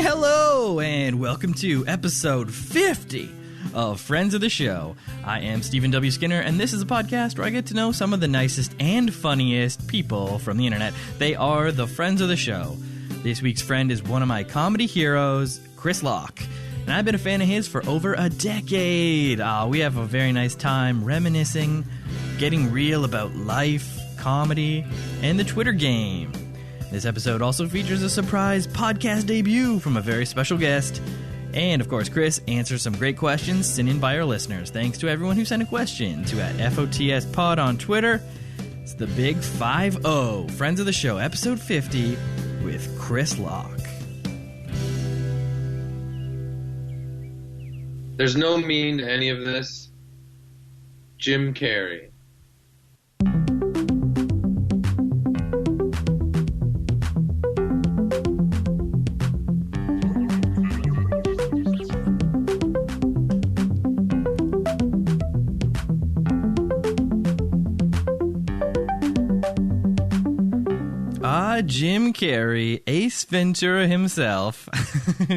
Hello, and welcome to episode 50 of Friends of the Show. I am Stephen W. Skinner, and this is a podcast where I get to know some of the nicest and funniest people from the internet. They are the Friends of the Show. This week's friend is one of my comedy heroes, Chris Locke. And I've been a fan of his for over a decade. We have a very nice time reminiscing, getting real about life, comedy, and the Twitter game. This episode also features a surprise podcast debut from a very special guest. And, of course, Chris answers some great questions sent in by our listeners. Thanks to everyone who sent a question to @FOTS Pod on Twitter. It's the Big 5-0, Friends of the Show, episode 50 with Chris Locke. There's no meaning to any of this. Jim Carrey. Jim Carrey, Ace Ventura himself.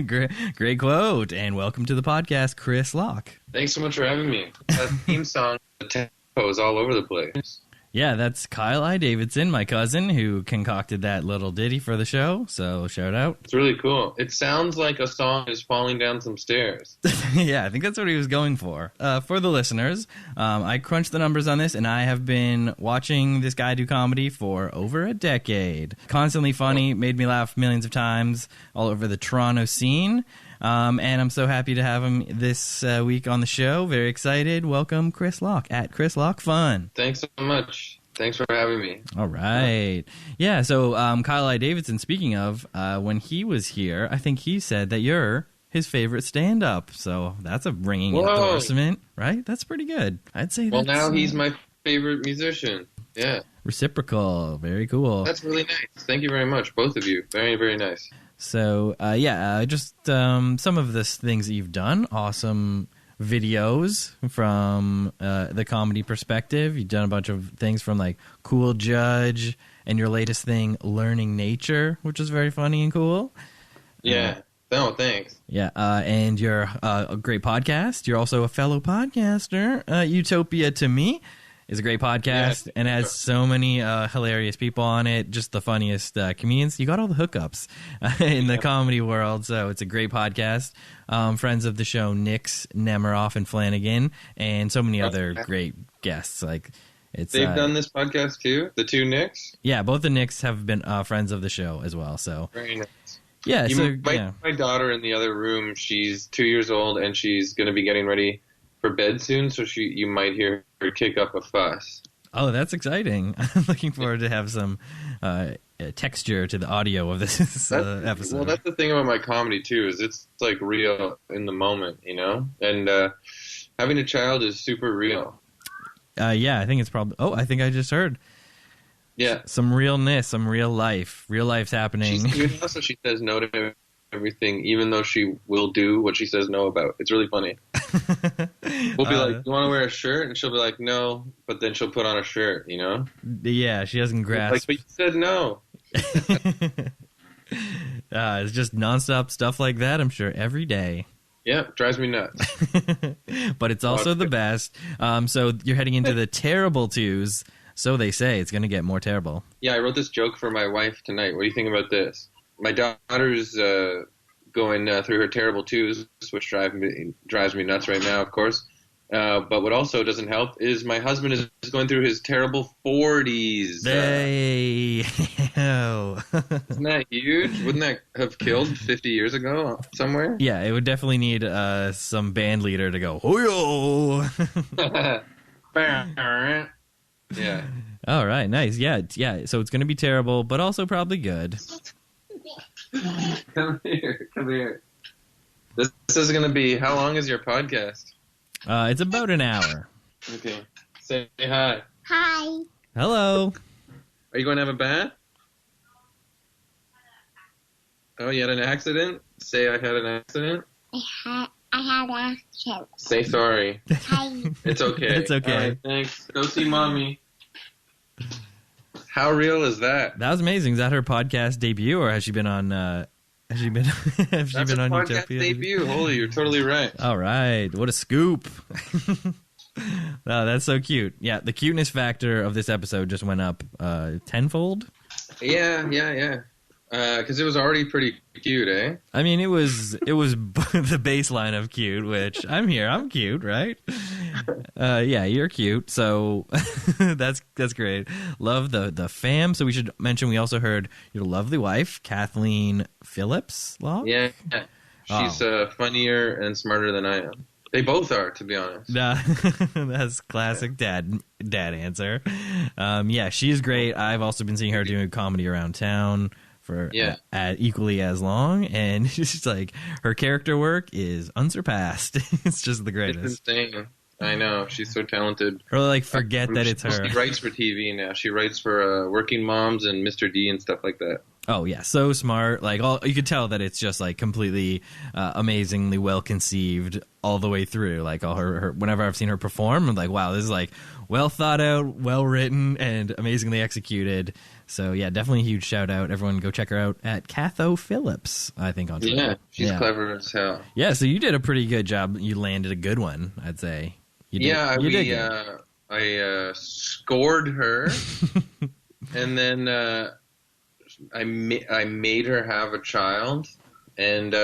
Great quote, and welcome to the podcast, Chris Locke. Thanks so much for having me. That theme song, the tempo is all over the place. Yeah, that's Kyle I Davidson, my cousin, who concocted that little ditty for the show, so shout out. It's really cool. It sounds like a song is falling down some stairs. Yeah, I think that's what he was going for. For the listeners, I crunched the numbers on this, and I have been watching this guy do comedy for over a decade. Constantly funny, made me laugh millions of times all over the Toronto scene. And I'm so happy to have him this week on the show. Very excited. Welcome, Chris Locke, at Chris Locke Fun. Thanks so much. Thanks for having me. All right. Yeah, so Kyle I Davidson, speaking of, when he was here, I think he said that you're his favorite stand-up. So that's a ringing endorsement, right? That's pretty good. I'd say well, now he's my favorite musician. Yeah. Reciprocal. Very cool. That's really nice. Thank you very much, both of you. Very, very nice. So, just some of the things that you've done. Awesome videos from the comedy perspective. You've done a bunch of things from, like, Cool Judge and your latest thing, Learning Nature, which is very funny and cool. Yeah. No, thanks. Yeah, and you're a great podcast. You're also a fellow podcaster. Utopia to Me is a great podcast and has so many hilarious people on it, just the funniest comedians. You got all the hookups in the comedy world, so it's a great podcast. Friends of the show, Nix, Nemiroff, and Flanagan, and so many other great guests. Like They've done this podcast too, the two Nicks? Yeah, both the Nicks have been friends of the show as well. So very nice. Yeah, my daughter in the other room, she's 2 years old, and she's going to be getting ready for bed soon, so you might hear her kick up a fuss. Oh, that's exciting. I'm looking forward to have some texture to the audio of this episode. Well, that's the thing about my comedy, too, is it's like real in the moment, you know? And having a child is super real. Yeah, I think it's probably... Oh, I think I just heard. Yeah. Some realness, some real life. Real life's happening. Also, she says no to everything, even though she will do what she says no about. It's really funny. We'll be like, you want to wear a shirt? And she'll be like, no, but then she'll put on a shirt, you know? Yeah, she doesn't grasp. Like, but you said no. It's just nonstop stuff like that, I'm sure, every day. Yeah, drives me nuts. But it's also the best. So you're heading into the terrible twos, so they say. It's going to get more terrible. Yeah, I wrote this joke for my wife tonight. What do you think about this? My daughter's going through her terrible twos, which drives me nuts right now, of course. But what also doesn't help is my husband is going through his terrible 40s. Hey! Isn't that huge? Wouldn't that have killed 50 years ago somewhere? Yeah, it would definitely need some band leader to go, hoyo! Yeah. All right, nice. Yeah. So it's going to be terrible, but also probably good. Come here. This is going to be, how long is your podcast? It's about an hour. Okay. Say hi. Hi. Hello. Are you going to have a bath? Oh, you had an accident? Say I had an accident. I had an accident. Say sorry. Hi. It's okay. It's okay. All right, thanks. Go see mommy. How real is that? That was amazing. Is that her podcast debut, or has she been on Has she been? Has she That's been a on podcast Utopia? debut. Holy, you're totally right. All right, what a scoop! Oh, that's so cute. Yeah, the cuteness factor of this episode just went up tenfold. Yeah. Because it was already pretty cute, eh? I mean, it was the baseline of cute, which I'm here. I'm cute, right? Yeah, you're cute. So that's great. Love the fam. So we should mention we also heard your lovely wife, Kathleen Phillips. Locke? Yeah. She's funnier and smarter than I am. They both are, to be honest. That's classic dad answer. Yeah, she's great. I've also been seeing her doing comedy around town for equally as long, and she's like, her character work is unsurpassed. It's just the greatest. It's insane. I know, she's so talented. Or like forget that it's her. She writes for TV now. She writes for Working Moms and Mr. D and stuff like that. Oh yeah, so smart. Like you could tell that it's just like completely amazingly well conceived all the way through. Like all her whenever I've seen her perform, I'm like, wow, this is like well thought out, well written, and amazingly executed. So yeah, definitely a huge shout out. Everyone go check her out at Katho Phillips, I think, on Twitter. Yeah, she's clever as hell. Yeah, so you did a pretty good job. You landed a good one, I'd say. I scored her, and then I made her have a child, and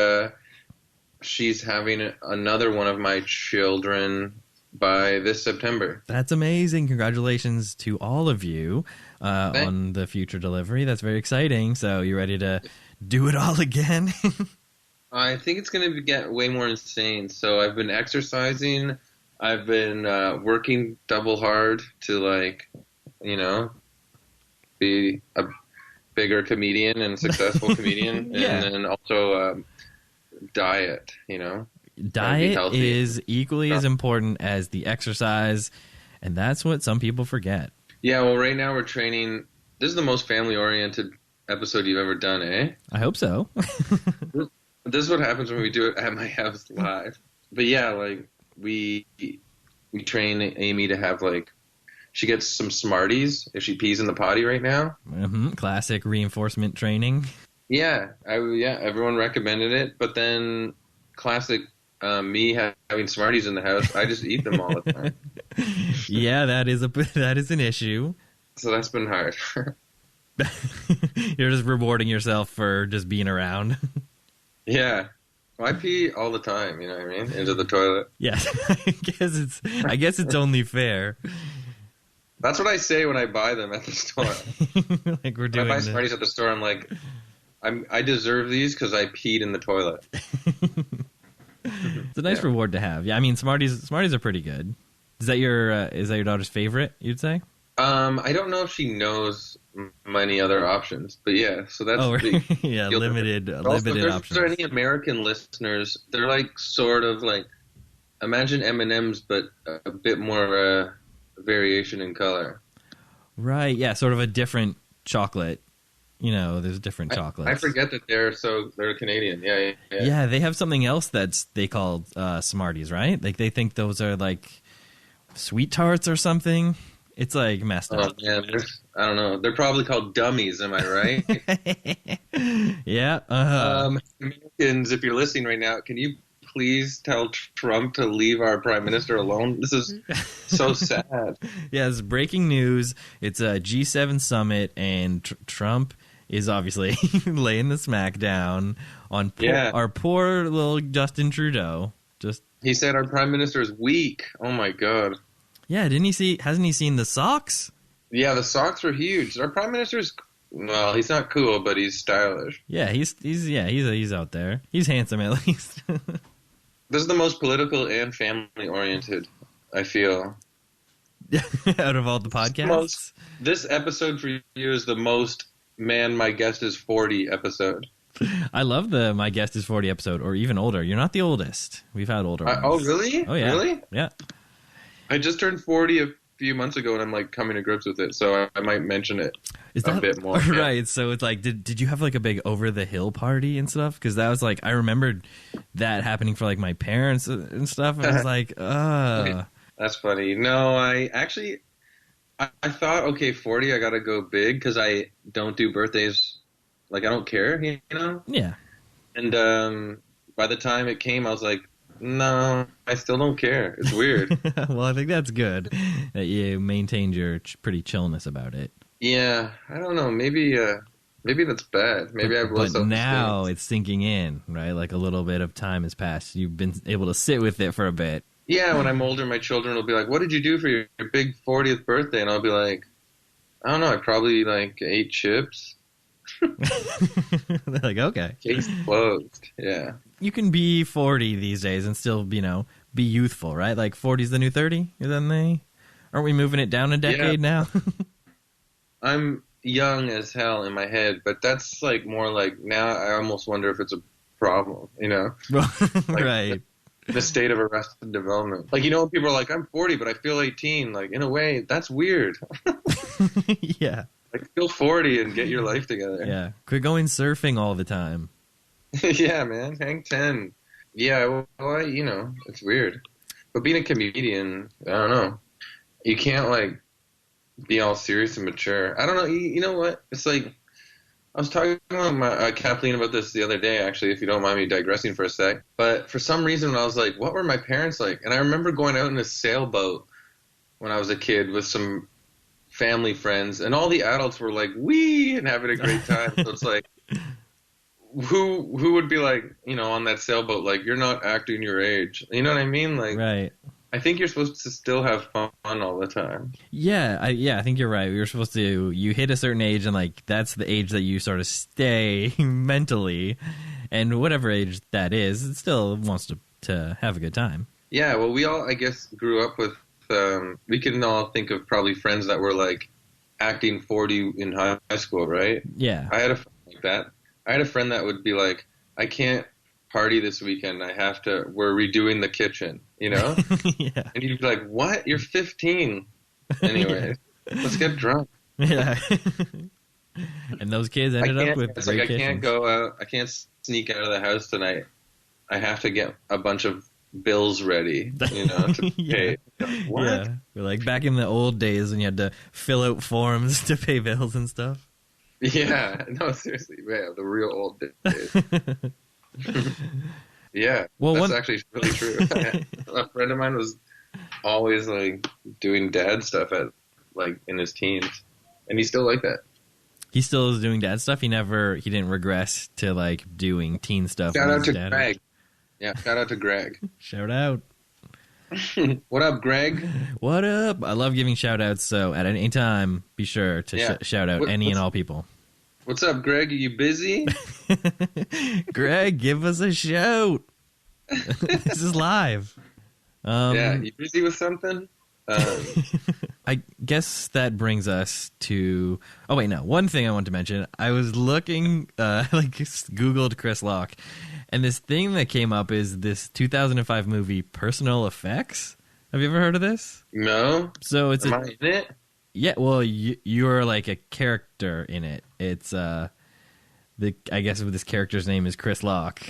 she's having another one of my children by this September. That's amazing. Congratulations to all of you on the future delivery. That's very exciting. So you ready to do it all again? I think it's going to get way more insane. So I've been exercising. I've been working double hard to, be a bigger comedian and successful comedian. Yeah. And then also diet, Diet is equally as important as the exercise, and that's what some people forget. Yeah, well, right now we're training. This is the most family-oriented episode you've ever done, eh? I hope so. This is what happens when we do it at my house live. But yeah, we train Amy to have, she gets some Smarties if she pees in the potty right now. Mm-hmm. Classic reinforcement training. Yeah, everyone recommended it, but then classic me having Smarties in the house, I just eat them all the time. Yeah, that is an issue. So that's been hard. You're just rewarding yourself for just being around. Yeah. Well, I pee all the time, you know what I mean? Into the toilet. Yeah, I guess it's only fair. That's what I say when I buy them at the store. Like we're doing. When I buy Smarties at the store, I'm like, I deserve these because I peed in the toilet. It's a nice reward to have. Yeah, I mean Smarties are pretty good. Is that your daughter's favorite? You'd say? I don't know if she knows many other options, but yeah. So that's yeah, limited also, if options. If there are any American listeners, they're sort of imagine M&Ms, but a bit more variation in color. Right. Yeah. Sort of a different chocolate. There's different chocolates. I forget that they're Canadian. Yeah. Yeah, they have something else they call Smarties, right? Like they think those are sweet tarts or something. It's messed up. Oh man, I don't know. They're probably called dummies. Am I right? Yeah. Americans, if you're listening right now, can you please tell Trump to leave our prime minister alone? This is so sad. Yeah, it's breaking news. It's a G7 summit, and Trump is obviously laying the smack down on our poor little Justin Trudeau. He said our prime minister is weak. Oh my god. Yeah, hasn't he seen the socks? Yeah, the socks are huge. Our prime minister's, well, he's not cool, but he's stylish. Yeah, he's out there. He's handsome at least. This is the most political and family oriented, I feel. Out of all the podcasts? This episode for you is the most man, my guest is 40 episode. I love the my guest is 40 episode, or even older. You're not the oldest. We've had older ones. Oh, really? Oh, yeah. Really? Yeah. I just turned 40 a few months ago, and I'm coming to grips with it, so I might mention it a bit more. Right, yeah. So it's did you have a big over the hill party and stuff? Because that was I remembered that happening for my parents and stuff. And I was That's funny. No, I thought, okay, 40, I gotta go big, because I don't do birthdays. I don't care, Yeah. And by the time it came, I was like, no, I still don't care. It's weird. Well, I think that's good that you maintained your pretty chillness about it. Yeah, I don't know. Maybe that's bad. Maybe I've lost But now self-esteem. it's sinking in, right? Like a little bit of time has passed. You've been able to sit with it for a bit. Yeah, when I'm older, my children will be like, "What did you do for your big 40th birthday?" And I'll be like, "I don't know. I probably like ate chips." They're like, okay. Case closed. Yeah. You can be 40 these days and still, be youthful, right? Like 40's the new 30? Aren't we moving it down a decade now? I'm young as hell in my head, but that's like more like now I almost wonder if it's a problem, Like, Right. the state of arrested development. Like, when people are like, I'm 40, but I feel 18. Like, in a way, that's weird. Yeah. Like, feel 40 and get your life together. Yeah. Quit going surfing all the time. Yeah, man. Hang 10. Yeah, well, it's weird. But being a comedian, I don't know. You can't, like, be all serious and mature. I don't know. You know what? It's like, I was talking to Kathleen about this the other day, actually, if you don't mind me digressing for a sec. But for some reason, I was like, what were my parents like? And I remember going out in a sailboat when I was a kid with some family friends, and all the adults were like, wee, and having a great time. So it's like, who would be like, on that sailboat, like, you're not acting your age. You know what I mean? Like, Right. I think you're supposed to still have fun all the time. Yeah, I think you're right. You're supposed to, you hit a certain age, and like that's the age that you sort of stay mentally, and whatever age that is, it still wants to have a good time. Yeah, well, we all, I guess, grew up with, we can all think of probably friends that were like acting 40 in high school, right? Yeah. I had a friend like that. I had a friend that would be like, I can't party this weekend. We're redoing the kitchen, Yeah. And you'd be like, what? You're 15. Anyway, let's get drunk. Yeah. And those kids ended up with it's great like, I can't kitchens. go out. I can't sneak out of the house tonight. I have to get a bunch of bills ready, to pay. What? Yeah. We're like back in the old days when you had to fill out forms to pay bills and stuff. Yeah. No, seriously, man, the real old days. Yeah, Well, that's actually really true. A friend of mine was always like doing dad stuff in his teens, and he's still like that. He still is doing dad stuff. He didn't regress to like doing teen stuff. Shout when out his to dad Greg. Yeah, shout out to Greg. Shout out. What up, Greg? What up? I love giving shout outs, so at any time, be sure to shout out any and all people. What's up, Greg? Are you busy? Greg, give us a shout. This is live. Yeah, you busy with something? I guess that brings us to... Oh, wait, no. One thing I want to mention. I was looking, Googled Chris Locke, and this thing that came up is this 2005 movie, Personal Effects. Have you ever heard of this? No. So it's Am I in it? Yeah, well, you're like a character in it. It's I guess this character's name is Chris Locke.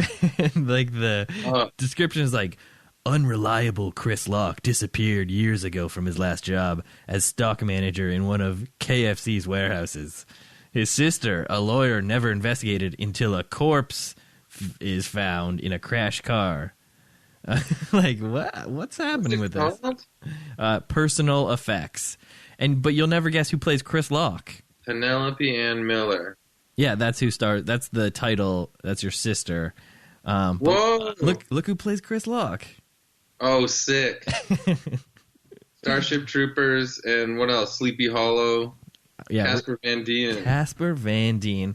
Like the description is like, unreliable Chris Locke disappeared years ago from his last job as stock manager in one of KFC's warehouses. His sister, a lawyer, never investigated until a corpse is found in a crashed car. Like, what's happening with this? Personal Effects. But you'll never guess who plays Chris Locke. Penelope Ann Miller. Yeah, that's who stars. That's the title. That's your sister. Whoa! Look who plays Chris Locke. Oh, sick! Starship Troopers and what else? Sleepy Hollow. Yeah, Casper Van Dien. Casper Van Dien.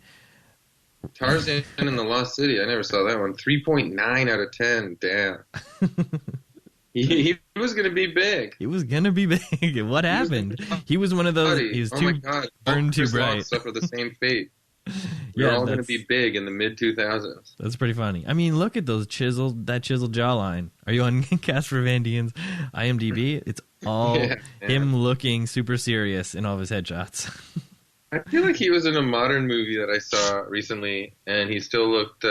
Tarzan in the Lost City. I never saw that one. 3.9 out of 10. Damn. He was going to be big. He was gonna be big. What happened? He was one of those. He was too burned too bright. Suffer the same fate. We're all going to be big in the mid 2000s. That's pretty funny. I mean, look at those chiseled jawline. Are you on Casper Van Dien's IMDb? It's all him looking super serious in all of his headshots. I feel like he was in a modern movie that I saw recently, and he still looked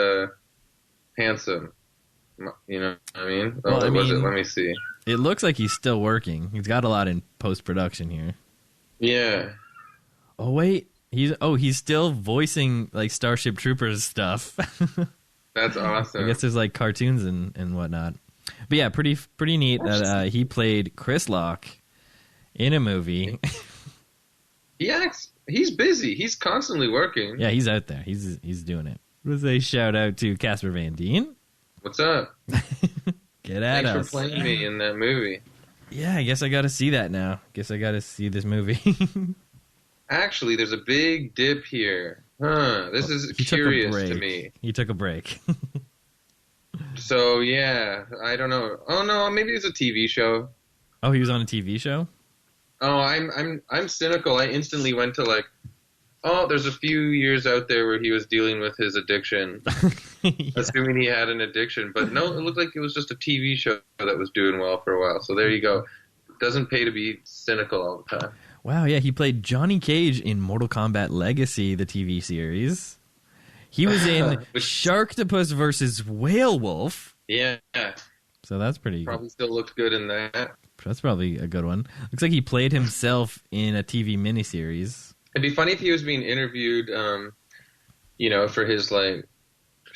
handsome. You know what I mean? Well, Let me see. It looks like he's still working. He's got a lot in post-production here. Yeah. Oh, wait. He's still voicing like Starship Troopers stuff. That's awesome. I guess there's like cartoons and whatnot. But yeah, pretty neat that he played Chris Locke in a movie. He's busy. He's constantly working. Yeah, he's out there. He's doing it. Let's say shout out to Casper Van Dien. What's up? Get at us. Thanks for playing me in that movie. Yeah, I guess I got to see that now. Guess I got to see this movie. Actually, there's a big dip here. This is curious to me. He took a break. So, yeah, I don't know. Oh, no, maybe it's a TV show. Oh, he was on a TV show? Oh, I'm cynical. I instantly went to like, oh, there's a few years out there where he was dealing with his addiction. Yeah. Assuming he had an addiction. But no, it looked like it was just a TV show that was doing well for a while. So there you go. It doesn't pay to be cynical all the time. Wow, yeah, he played Johnny Cage in Mortal Kombat Legacy, the TV series. He was in Sharktopus versus Whale Wolf. Yeah. So that's pretty Probably still looked good in that. That's probably a good one. Looks like he played himself in a TV miniseries. It'd be funny if he was being interviewed, for his, like,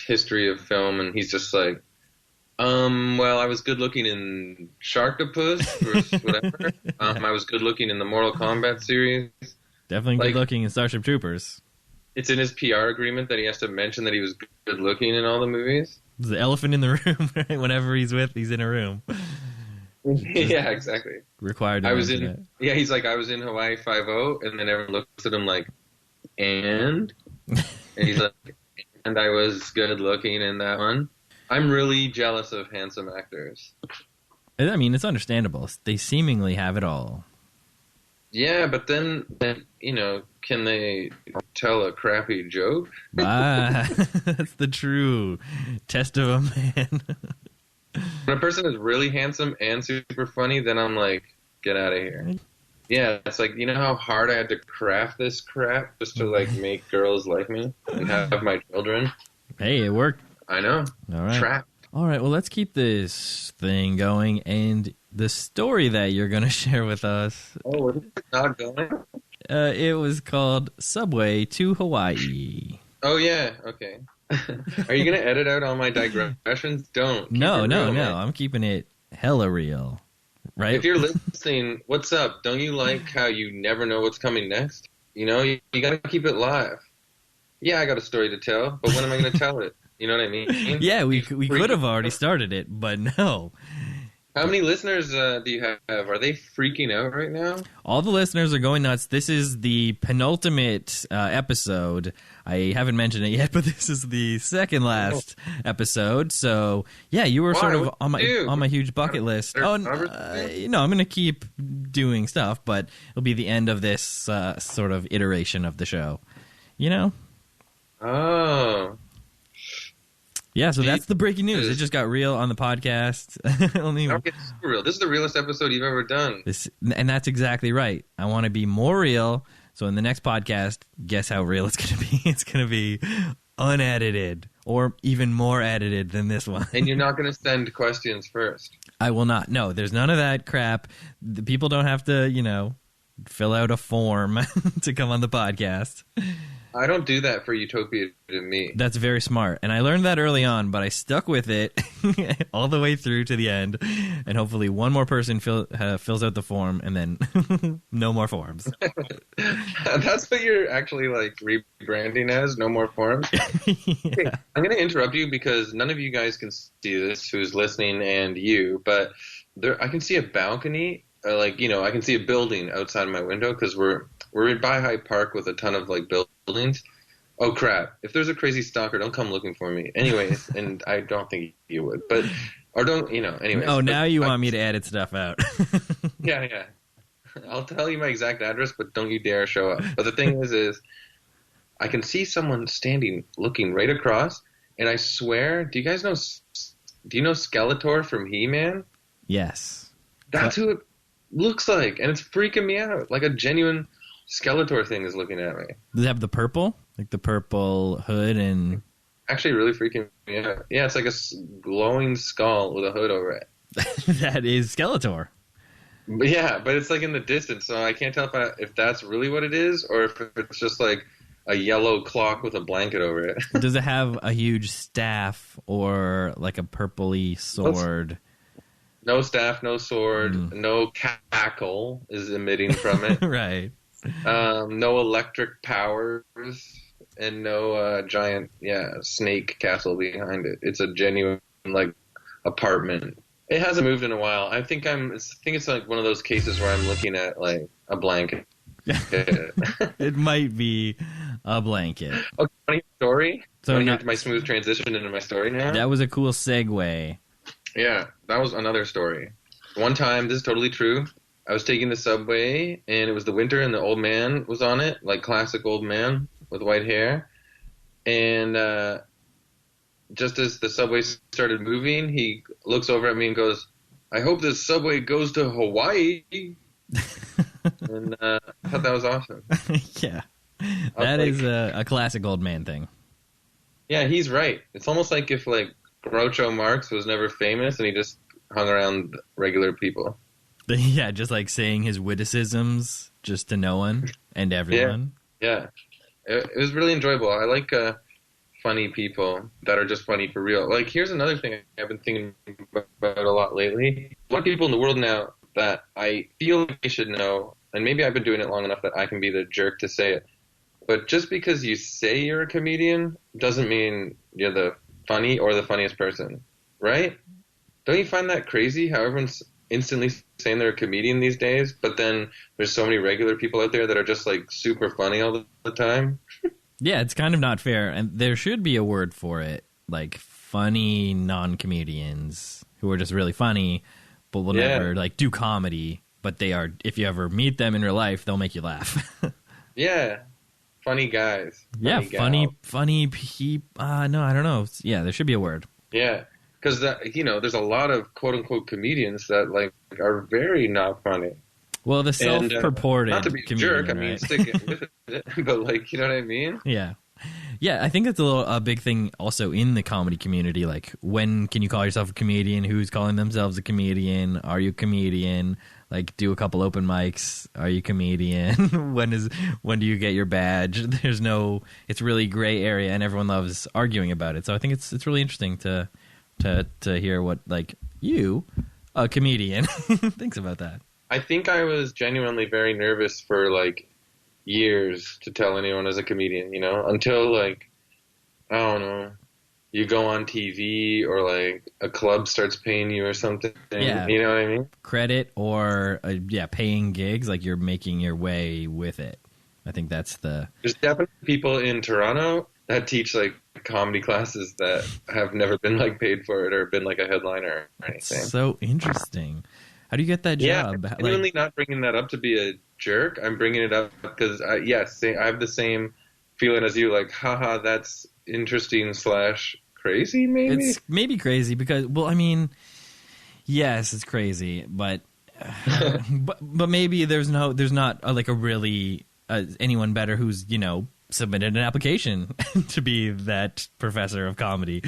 history of film, and he's just like, well, I was good looking in Sharktopus or whatever. I was good looking in the Mortal Kombat series. Definitely good looking in Starship Troopers. It's in his PR agreement that he has to mention that he was good looking in all the movies. There's the elephant in the room, right? Whenever he's in a room. Yeah, exactly. Required to mention it. Yeah, he's like, I was in Hawaii 5-0, and then everyone looks at him like, and he's like, and I was good looking in that one. I'm really jealous of handsome actors. I mean, it's understandable. They seemingly have it all. Yeah, but then can they tell a crappy joke? That's the true test of a man. When a person is really handsome and super funny, then I'm like, get out of here. Yeah, it's like, you know how hard I had to craft this crap just to, like, make girls like me and have my children? Hey, it worked. I know. All right. Trapped. All right, well, let's keep this thing going. And the story that you're going to share with us... Oh, is it not going? It was called Subway to Hawaii. Oh, yeah. Okay. Are you going to edit out all my digressions? Don't. No. I'm keeping it hella real. Right? If you're listening, what's up? Don't you like how you never know what's coming next? You got to keep it live. Yeah, I got a story to tell, but when am I going to tell it? You know what I mean? Yeah, we could have already started it, but no. How many listeners do you have? Are they freaking out right now? All the listeners are going nuts. This is the penultimate episode. I haven't mentioned it yet, but this is the second last episode. So, yeah, you were sort of on my huge bucket list. I'm going to keep doing stuff, but it'll be the end of this sort of iteration of the show. You know? Oh. Yeah, so that's the breaking news. It just got real on the podcast. It's real. This is the realest episode you've ever done. And that's exactly right. I want to be more real. So in the next podcast, guess how real it's going to be? It's going to be unedited or even more edited than this one. And you're not going to send questions first. I will not. No, there's none of that crap. The people don't have to, fill out a form to come on the podcast. I don't do that for Utopia to me. That's very smart. And I learned that early on, but I stuck with it all the way through to the end. And hopefully one more person fills out the form and then no more forms. That's what you're actually like rebranding as, no more forms? Yeah. Hey, I'm going to interrupt you because none of you guys can see this, who's listening and you, but I can see a balcony. I can see a building outside my window because we're in Baihai Park with a ton of like buildings. Oh crap! If there's a crazy stalker, don't come looking for me. Anyways, and I don't think you would, anyways. Oh, now you want me to edit stuff out? Yeah. I'll tell you my exact address, but don't you dare show up. But the thing is I can see someone looking right across, and I swear, do you know Skeletor from He-Man? Yes. That's who it looks like, and it's freaking me out. Like a genuine Skeletor thing is looking at me. Does it have the purple? Like the purple hood and... Actually really freaking me out. Yeah, it's like a glowing skull with a hood over it. That is Skeletor. But it's like in the distance, so I can't tell if that's really what it is, or if it's just like a yellow clock with a blanket over it. Does it have a huge staff or like a purpley sword? No staff, no sword, no cackle is emitting from it. Right. No electric powers, and no giant snake castle behind it. It's a genuine like apartment. It hasn't moved in a while. I think it's like one of those cases where I'm looking at like a blanket. It might be a blanket. Okay, funny story. So my smooth transition into my story now. That was a cool segue. Yeah, that was another story. One time, this is totally true. I was taking the subway, and it was the winter, and the old man was on it, like classic old man with white hair. And just as the subway started moving, he looks over at me and goes, "I hope this subway goes to Hawaii." And I thought that was awesome. Yeah, that is a classic old man thing. Yeah, he's right. It's almost like if like Groucho Marx was never famous and he just hung around regular people. Yeah, just like saying his witticisms just to no one and everyone. Yeah. It was really enjoyable. I like funny people that are just funny for real. Like, here's another thing I've been thinking about a lot lately. A lot of people in the world now that I feel like they should know, and maybe I've been doing it long enough that I can be the jerk to say it, but just because you say you're a comedian doesn't mean you're the funny or the funniest person, right? Don't you find that crazy how everyone's instantly saying they're a comedian these days, but then there's so many regular people out there that are just like super funny all the time? Yeah, it's kind of not fair, and there should be a word for it, like funny non-comedians who are just really funny but will never like do comedy, but they are, if you ever meet them in real life, they'll make you laugh. Yeah. Funny guys. Funny people. No, I don't know. Yeah, there should be a word. Yeah. Because, there's a lot of quote-unquote comedians that, like, are very not funny. Well, the self-purported not to be a comedian, jerk, I mean, right? stick it with it, but, like, you know what I mean? Yeah. Yeah, I think that's a big thing also in the comedy community. Like, when can you call yourself a comedian? Who's calling themselves a comedian? Are you a comedian? Like, do a couple open mics. Are you a comedian? When do you get your badge? It's really gray area, and everyone loves arguing about it. So I think it's really interesting to hear what, like, you, a comedian, thinks about that. I think I was genuinely very nervous for, like, years to tell anyone as a comedian, until, like, I don't know, you go on TV or, like, a club starts paying you or something. Yeah. You know what I mean? Credit or, paying gigs, like you're making your way with it. I think that's There's definitely people in Toronto that teach, like, comedy classes that have never been, like, paid for it or been, like, a headliner or anything. So interesting. How do you get that job? Yeah, I'm really not bringing that up to be a jerk. I'm bringing it up because, I have the same feeling as you, like, haha, that's interesting / crazy, maybe? It's maybe crazy because, well, I mean, yes, it's crazy, but but maybe there's not like a really anyone better who's, submitted an application to be that professor of comedy,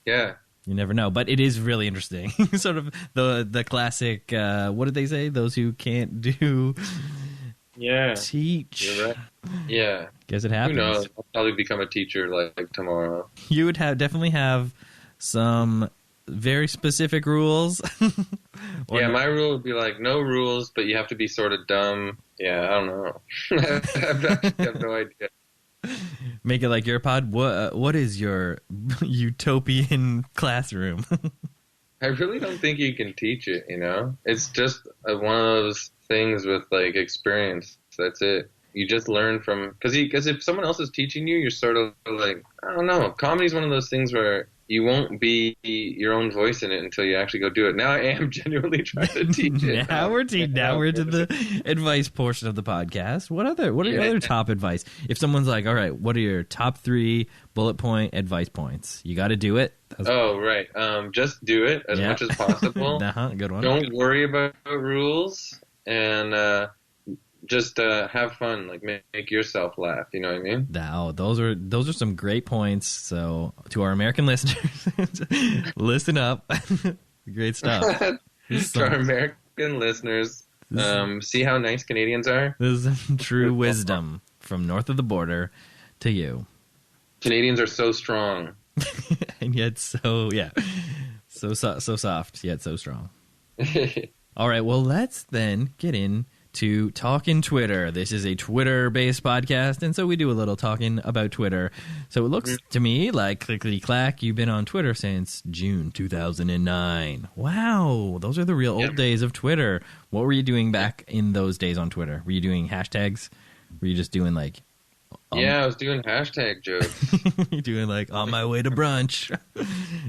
Yeah. You never know, but it is really interesting. Sort of the classic, what did they say? Those who can't do, teach. You're right. Yeah. Guess it happens. Who knows? I'll probably become a teacher like tomorrow. You would definitely have some very specific rules. My rule would be like no rules, but you have to be sort of dumb. Yeah, I don't know. I have no idea. Make it like your pod. What is your utopian classroom? I really don't think you can teach it, It's just one of those things with, like, experience. That's it. You just learn from... Because if someone else is teaching you, you're sort of like, I don't know. Comedy's one of those things where you won't be your own voice in it until you actually go do it. Now I am genuinely trying to teach it. Now we're to the advice portion of the podcast. What are your other top advice? If someone's like, all right, what are your top 3 bullet point advice points? You got to do it. Right. Just do it as much as possible. Good one. Don't worry about rules, and just have fun. Like, make yourself laugh. You know what I mean? Now, those are some great points. So, to our American listeners, listen up. Great stuff. To our American listeners, see how nice Canadians are? This is true wisdom from north of the border to you. Canadians are so strong. And yet so soft, yet so strong. All right, well, let's then get into Talkin' Twitter. This is a Twitter-based podcast, and so we do a little talking about Twitter. So it looks to me like, clickety-clack, you've been on Twitter since June 2009. Wow, those are the real old days of Twitter. What were you doing back in those days on Twitter? Were you doing hashtags? Were you just doing, like... I was doing hashtag jokes. You're doing, like, on my way to brunch.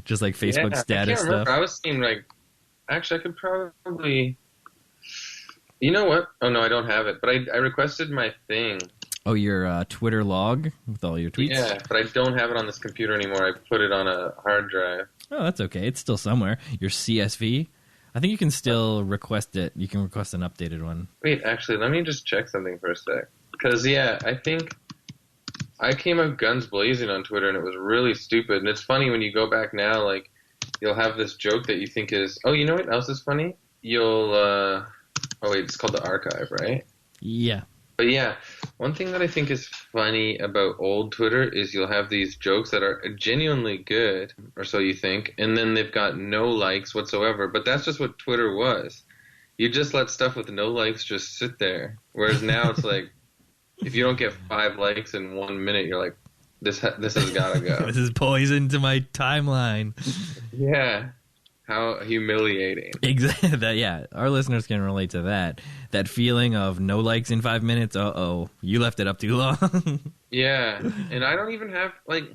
Just, like, Facebook status I can't remember. stuff. I was seeing, like... Actually, I could probably... You know what? Oh, no, I don't have it. But I requested my thing. Oh, your Twitter log with all your tweets? Yeah, but I don't have it on this computer anymore. I put it on a hard drive. Oh, that's okay. It's still somewhere. Your CSV? I think you can still request it. You can request an updated one. Wait, actually, let me just check something for a sec. Because, I think I came out guns blazing on Twitter, and it was really stupid. And it's funny when you go back now, like, you'll have this joke that you think is... Oh, you know what else is funny? You'll... Oh, wait, it's called the archive, right? Yeah. But yeah, one thing that I think is funny about old Twitter is you'll have these jokes that are genuinely good, or so you think, and then they've got no likes whatsoever. But that's just what Twitter was. You just let stuff with no likes just sit there. Whereas now it's like, if you don't get 5 likes in 1 minute, you're like, this has got to go. This is poison to my timeline. Yeah. How humiliating. Exactly. Yeah, our listeners can relate to that. That feeling of no likes in 5 minutes. Uh-oh, you left it up too long. Yeah, and I don't even have, like,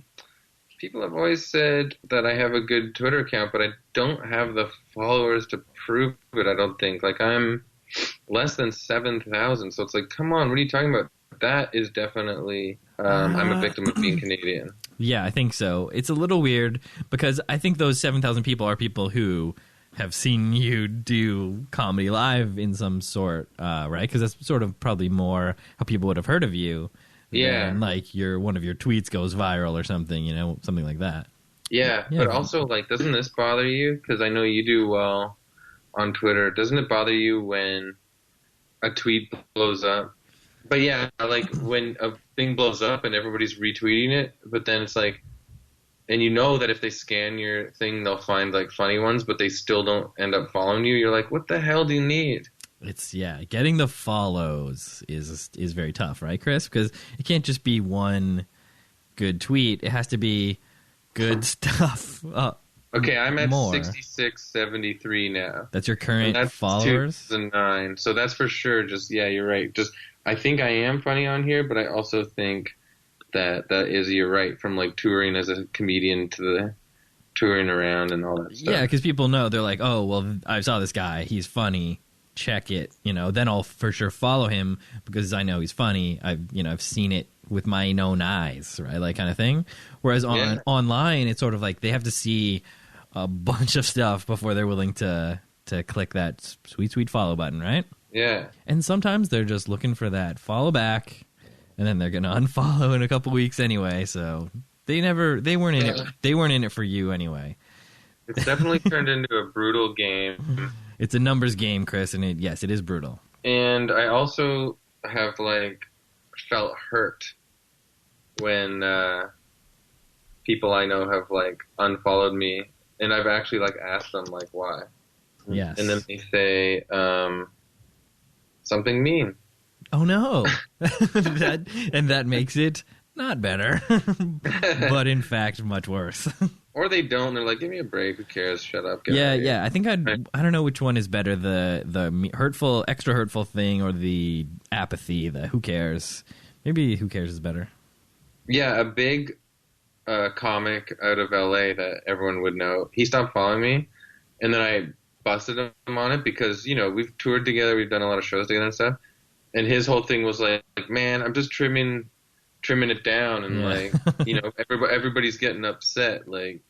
people have always said that I have a good Twitter account, but I don't have the followers to prove it, I don't think. Like, I'm less than 7,000, so it's like, come on, what are you talking about? That is definitely, I'm a victim of being Canadian. Yeah, I think so. It's a little weird because I think those 7,000 people are people who have seen you do comedy live in some sort, right? Because that's sort of probably more how people would have heard of you. Yeah. Than, like, one of your tweets goes viral or something, something like that. Yeah, but also, like, doesn't this bother you? Because I know you do well on Twitter. Doesn't it bother you when a tweet blows up? But yeah, like when a thing blows up and everybody's retweeting it, but then it's like, and you know that if they scan your thing, they'll find like funny ones, but they still don't end up following you. You're like, what the hell do you need? It's getting the follows is very tough, right, Chris? Because it can't just be one good tweet. It has to be good stuff. Okay, I'm at more. 6673 now. That's your current that's followers? 2009. So that's for sure. Just, yeah, you're right. Just, I think I am funny on here, but I also think that is, you're right, from like touring as a comedian to the touring around and all that stuff. Yeah, because people know, they're like, oh, well, I saw this guy, he's funny, check it, then I'll for sure follow him because I know he's funny. I've seen it with my own eyes, right, like kind of thing. Whereas online, it's sort of like they have to see a bunch of stuff before they're willing to click that sweet follow button, right? Yeah. And sometimes they're just looking for that follow back, and then they're gonna unfollow in a couple weeks anyway. So they weren't in it. They weren't in it for you anyway. It's definitely turned into a brutal game. It's a numbers game, Chris, and it is brutal. And I also have like felt hurt when people I know have like unfollowed me, and I've actually like asked them like why. Yes. And then they say something mean. Oh no. that makes it not better, but in fact much worse. Or they don't. They're like, give me a break. Who cares? Shut up. Yeah. I think I don't know which one is better, the hurtful, extra hurtful thing, or the apathy, the who cares. Maybe who cares is better. Yeah, a big comic out of LA that everyone would know. He stopped following me, and then I busted him on it because, we've toured together, we've done a lot of shows together and stuff. And his whole thing was like, man, I'm just trimming it down, and like, everybody's getting upset. Like,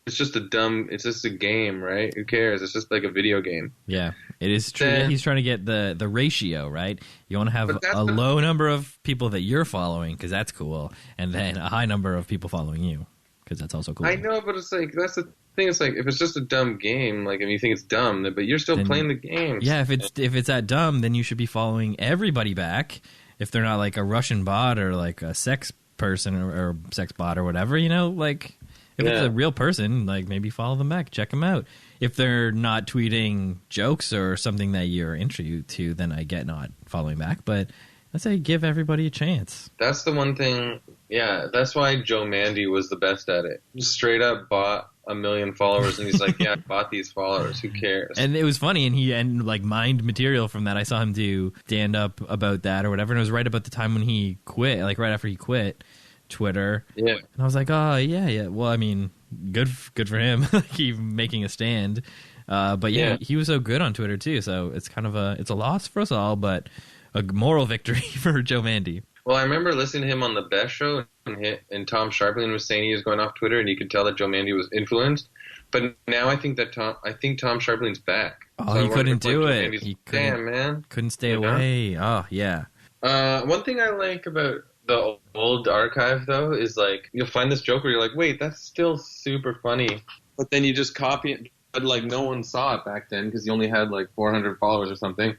it's just a game, right? Who cares? It's just like a video game. Yeah, it is true. He's trying to get the ratio, right? You want to have a low number of people that you're following because that's cool, and then a high number of people following you because that's also cool. I know, but it's like, that's the thing. It's like, if it's just a dumb game, like, if you think it's dumb, but you're still playing the game. Yeah, if it's that dumb, then you should be following everybody back if they're not like a Russian bot or like a sex person or sex bot or whatever, you know, like if it's a real person, like maybe follow them back, check them out. If they're not tweeting jokes or something that you're intrigued to, then I get not following back. But I say give everybody a chance. That's the one thing. Yeah, that's why Joe Mandy was the best at it. Just straight up bought 1 million followers, and he's like, "Yeah, I bought these followers. Who cares?" And it was funny, and like mined material from that. I saw him do stand up about that or whatever, and it was right about the time when he quit, like right after he quit Twitter. Yeah, and I was like, "Oh yeah." Well, I mean, good for him. He's making a stand. But yeah, he was so good on Twitter too. So it's kind of it's a loss for us all, but a moral victory for Joe Mandy. Well, I remember listening to him on the Best Show, and Tom Sharpling was saying he was going off Twitter, and you could tell that Joe Mandy was influenced. But now I think Tom Sharpling's back. Oh, so he couldn't do it. He damn, man, couldn't stay away. Oh, yeah. One thing I like about the old archive though is like you'll find this joke where you're like, wait, that's still super funny, but then you just copy it. But like no one saw it back then because you only had like 400 followers or something.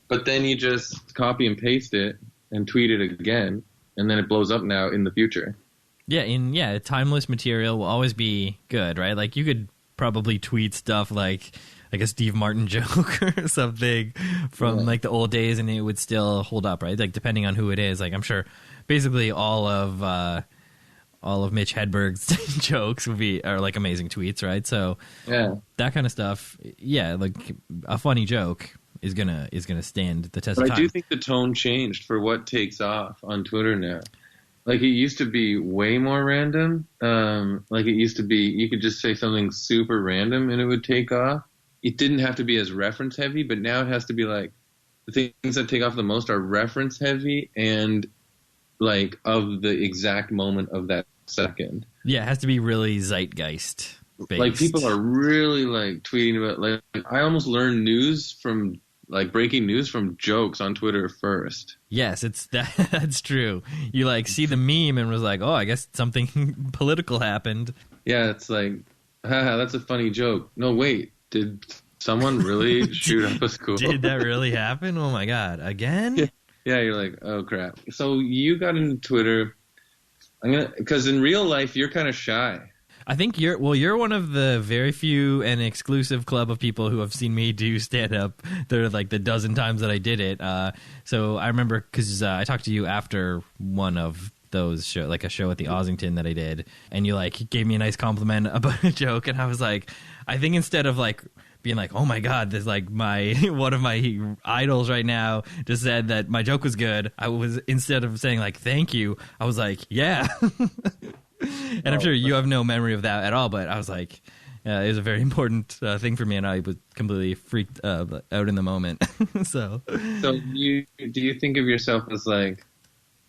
But then you just copy and paste it and tweet it again, and then it blows up now in the future. Yeah, timeless material will always be good, right? Like you could probably tweet stuff like a Steve Martin joke or something from like the old days, and it would still hold up, right? Like depending on who it is. Like I'm sure basically all of Mitch Hedberg's jokes are like amazing tweets, right? So that kind of stuff, like a funny joke is gonna stand the test of time. I do think the tone changed for what takes off on Twitter now. Like it used to be way more random. Like it used to be, you could just say something super random and it would take off. It didn't have to be as reference heavy, but now it has to be like the things that take off the most are reference heavy and like of the exact moment of that second. Yeah, it has to be really zeitgeist based. Like people are really like tweeting about like I almost learned news from like breaking news from jokes on Twitter first. Yes, that's true. You like see the meme and was like, oh, I guess something political happened. Yeah, it's like, haha, that's a funny joke. No, wait, did someone really shoot up a school? Did that really happen? Oh my God, again? Yeah, you're like, oh crap. So you got into Twitter. Because in real life you're kind of shy. I think you're one of the very few and exclusive club of people who have seen me do stand-up. There are like the dozen times that I did it. So I remember because I talked to you after one of those show, like a show at the Ossington that I did, and you like gave me a nice compliment about a joke, and I was like, I think instead of like being like, oh my God, this like my one of my idols right now just said that my joke was good, I was, instead of saying like thank you, I was like, yeah. And I'm sure you have no memory of that at all, but I was like, it was a very important thing for me, and I was completely freaked out in the moment. So do you think of yourself as like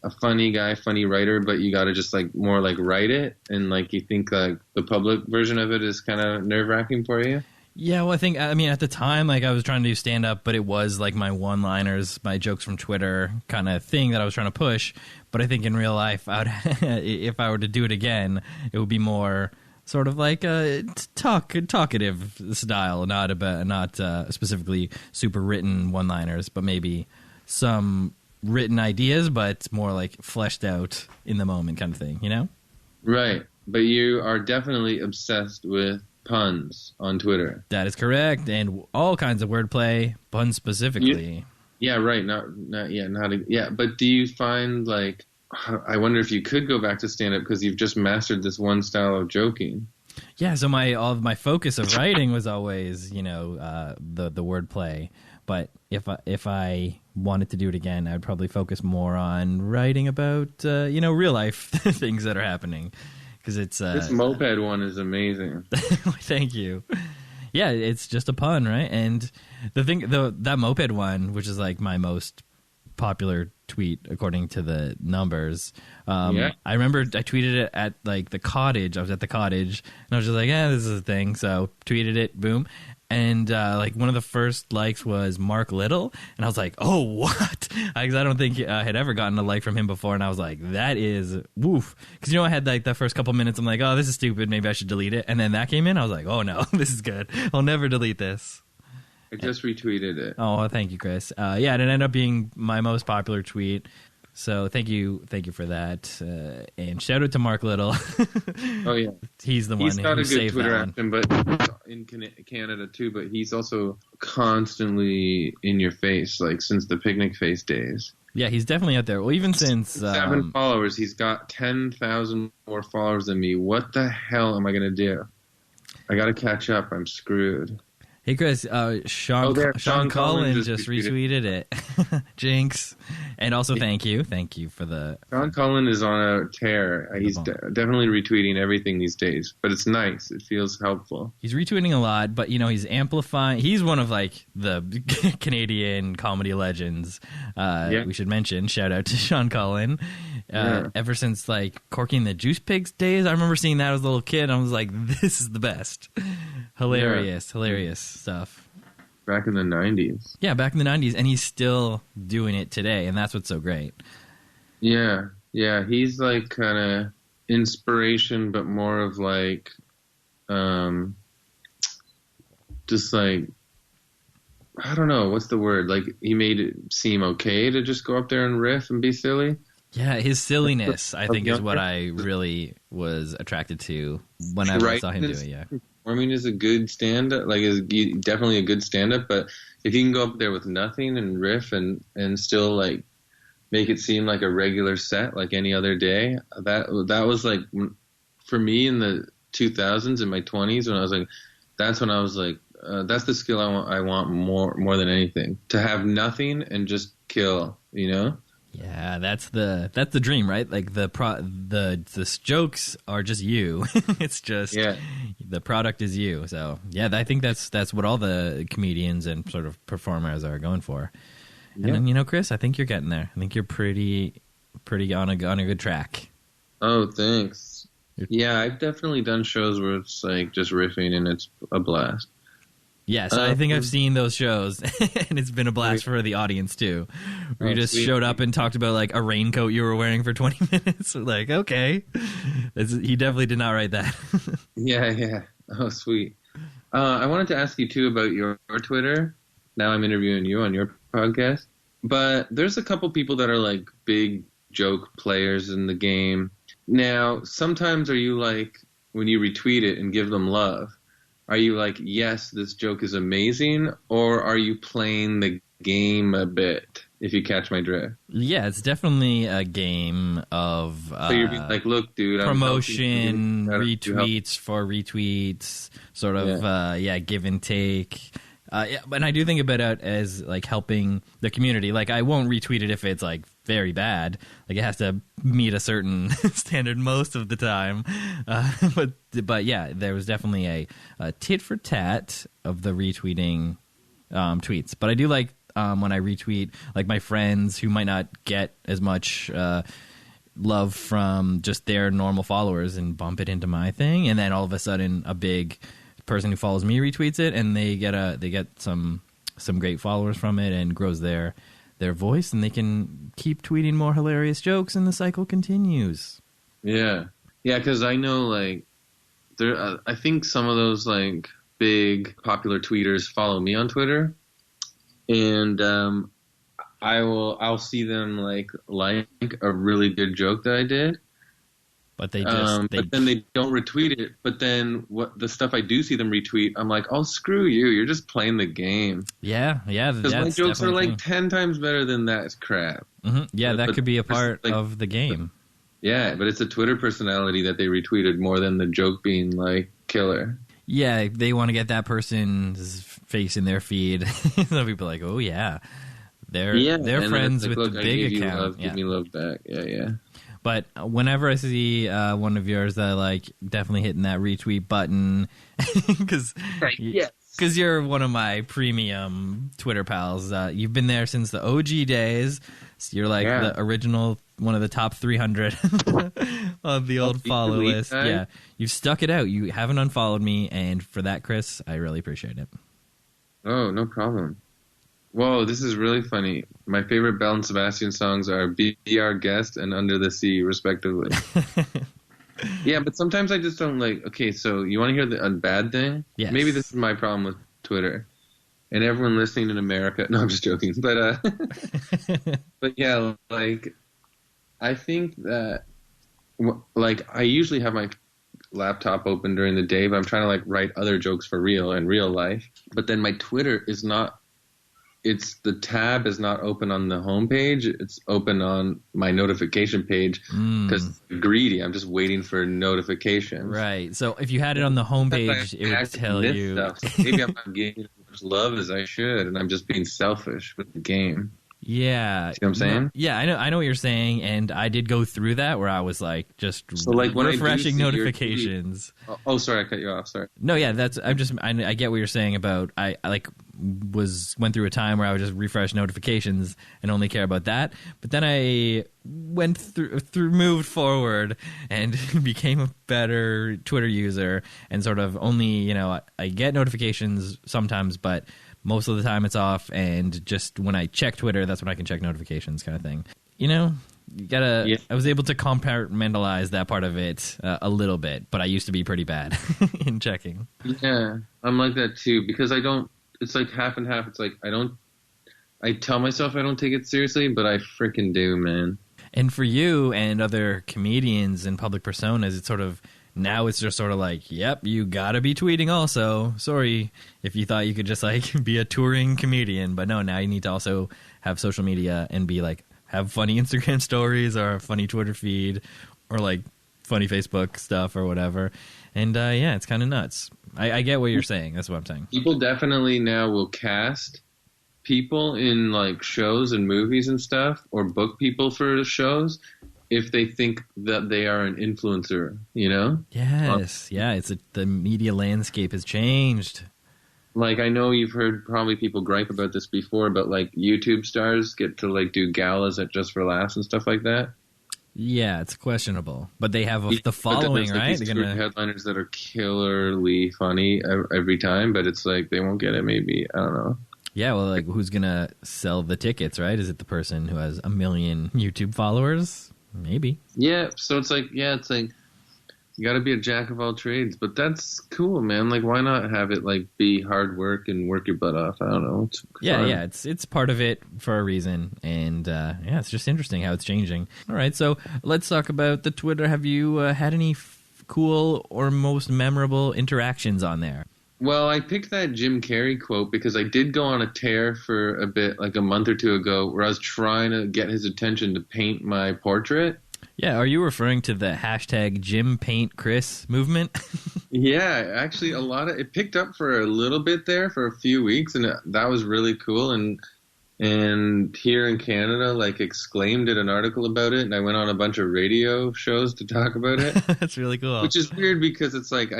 a funny guy, funny writer, but you got to just like more like write it, and like you think like the public version of it is kind of nerve-wracking for you? Yeah, well, I mean, at the time, like, I was trying to do stand-up, but it was, like, my one-liners, my jokes from Twitter kind of thing that I was trying to push. But I think in real life, if I were to do it again, it would be more sort of like a talkative style, not specifically super written one-liners, but maybe some written ideas, but more, like, fleshed out in the moment kind of thing, you know? Right. But you are definitely obsessed with puns on Twitter. That is correct, and all kinds of wordplay, puns specifically. Yeah, right. But do you find like, I wonder if you could go back to stand up because you've just mastered this one style of joking. Yeah, so my focus of writing was always, the wordplay. But if I wanted to do it again, I'd probably focus more on writing about real life things that are happening. Because it's this moped one is amazing. Thank you. Yeah, it's just a pun, right? And that moped one, which is like my most popular tweet according to the numbers. I remember I tweeted it at like the cottage. I was at the cottage and I was just like, this is a thing. So tweeted it, boom. And like one of the first likes was Mark Little, and I was like, "Oh, what?" Because I don't think I had ever gotten a like from him before, and I was like, "That is woof." Because I had like the first couple minutes, I'm like, "Oh, this is stupid. Maybe I should delete it." And then that came in, I was like, "Oh no, this is good. I'll never delete this." I just retweeted it. Oh, thank you, Chris. Yeah, it ended up being my most popular tweet. So thank you for that. And shout out to Mark Little. Oh yeah, he's the one He's got who a good saved Twitter that action, but in Canada too. But he's also constantly in your face, like since the picnic face days. Yeah, he's definitely out there. Well, even since 7 followers, he's got 10,000 more followers than me. What the hell am I gonna do? I gotta catch up. I'm screwed. Hey, Chris, Sean Collins just retweeted it. Jinx. And also, thank you. Thank you for the... Sean Collins is on a tear. He's definitely retweeting everything these days. But it's nice. It feels helpful. He's retweeting a lot, but, he's amplifying... He's one of, the Canadian comedy legends. We should mention. Shout out to Sean Collins. Ever since, Corky and the Juice Pigs days, I remember seeing that as a little kid. I was like, this is the best. Hilarious stuff. Back in the 90s. Yeah, back in the 90s, and he's still doing it today, and that's what's so great. Yeah, he's kind of inspiration, but more of just I don't know, what's the word? He made it seem okay to just go up there and riff and be silly. Yeah, his silliness, I think, is what I really was attracted to whenever I saw him do it, yeah. Performing is a good stand-up, is definitely a good stand-up, but if you can go up there with nothing and riff and still, make it seem like a regular set like any other day, that was, for me in the 2000s, in my 20s, when I was that's when I was that's the skill I want more than anything. To have nothing and just kill, Yeah, that's the dream, right? The jokes are just you. It's just the product is you. So yeah, I think that's what all the comedians and sort of performers are going for. Yeah. And then, Chris, I think you're getting there. I think you're pretty on a good track. Oh, thanks. Yeah, I've definitely done shows where it's just riffing and it's a blast. Yes, I think I've seen those shows, and it's been a blast for the audience, too. Where you just showed up and talked about, a raincoat you were wearing for 20 minutes. Okay. He definitely did not write that. Yeah. Oh, sweet. I wanted to ask you, too, about your Twitter. Now I'm interviewing you on your podcast. But there's a couple people that are, big joke players in the game. Now, sometimes are you, when you retweet it and give them love, are you yes, this joke is amazing, or are you playing the game a bit, if you catch my drift? Yeah, it's definitely a game of so you're being look, dude, promotion, retweets for retweets, sort of, give and take. And I do think about it as helping the community. I won't retweet it if it's very bad. It has to meet a certain standard most of the time. But yeah, there was definitely a tit for tat of the retweeting tweets. But I do when I retweet my friends who might not get as much love from just their normal followers and bump it into my thing, and then all of a sudden a big person who follows me retweets it, and they get some great followers from it, and grows their voice, and they can keep tweeting more hilarious jokes, and the cycle continues. Yeah, because I know there. I think some of those big popular tweeters follow me on Twitter, and I'll see them like a really good joke that I did. But they but then they don't retweet it. But then the stuff I do see them retweet, I'm like, oh, screw you. You're just playing the game. Yeah. Because my jokes are 10 times better than that crap. Mm-hmm. Yeah, that could be a part of the game. Yeah, but it's a Twitter personality that they retweeted more than the joke being killer. Yeah, they want to get that person's face in their feed. Some people are like, oh yeah, they're friends with the big account. Give me love back. Yeah. But whenever I see one of yours that definitely hitting that retweet button, because you're one of my premium Twitter pals. You've been there since the OG days. So you're the original, one of the top 300 of the old follow list. Yeah, you've stuck it out. You haven't unfollowed me, and for that, Chris, I really appreciate it. Oh, no problem. Whoa, this is really funny. My favorite Belle and Sebastian songs are Be Our Guest and Under the Sea, respectively. Yeah, but sometimes I just don't okay, so you want to hear a bad thing? Yes. Maybe this is my problem with Twitter. and everyone listening in America. No, I'm just joking. But but yeah, like I think that like I usually have my laptop open during the day, but I'm trying to like write other jokes for real in real life. But then my Twitter is not. The tab is not open on the homepage. It's open on my notification page because I'm greedy. I'm just waiting for notifications. Right. So if you had it on the homepage, it would tell you. So maybe I'm not getting as much love as I should, and I'm just being selfish with the game. Yeah. See what I'm saying? Yeah, I know what you're saying, and I did go through that where I was like just like refreshing notifications. Oh, sorry, I cut you off. Sorry. No, yeah, I get what you're saying about I went through a time where I would just refresh notifications and only care about that. But then I went moved forward and became a better Twitter user and sort of only, I get notifications sometimes, but most of the time it's off, and just when I check Twitter, that's when I can check notifications kind of thing. You gotta. Yeah. I was able to compartmentalize that part of it a little bit, but I used to be pretty bad in checking. Yeah, I'm like that too because I don't. It's like half and half. It's like I tell myself I don't take it seriously, but I freaking do, man. And for you and other comedians and public personas, it's sort of. Now it's just sort of like, yep, you gotta be tweeting also. Sorry if you thought you could just like be a touring comedian, but no, now you need to also have social media and be like, have funny Instagram stories or a funny Twitter feed or like funny Facebook stuff or whatever. And yeah, it's kind of nuts. I get what you're saying. That's what I'm saying. People definitely now will cast people in like shows and movies and stuff or book people for shows if they think that they are an influencer, Yes, yeah, the media landscape has changed. Like, I know you've heard probably people gripe about this before, but like YouTube stars get to like do galas at Just for Laughs and stuff like that. Yeah, it's questionable, but they have the following, like right? They're gonna headliners that are killerly funny every time, but it's like they won't get it. Maybe I don't know. Yeah, well, like who's gonna sell the tickets, right? Is it the person who has 1 million YouTube followers? Maybe. Yeah, so it's like you got to be a jack of all trades, but that's cool, man. Like, why not have it like be hard work and work your butt off? I don't know. It's fun. Yeah, it's part of it for a reason, and yeah, it's just interesting how it's changing. All right, so let's talk about the Twitter. Have you had any cool or most memorable interactions on there? Well, I picked that Jim Carrey quote because I did go on a tear for a bit, like a month or two ago, where I was trying to get his attention to paint my portrait. Yeah, are you referring to the hashtag Jim Paint Chris movement? Yeah, actually, it picked up for a little bit there for a few weeks, and that was really cool. And here in Canada, like, Exclaim did an article about it, and I went on a bunch of radio shows to talk about it. That's really cool. Which is weird because it's like,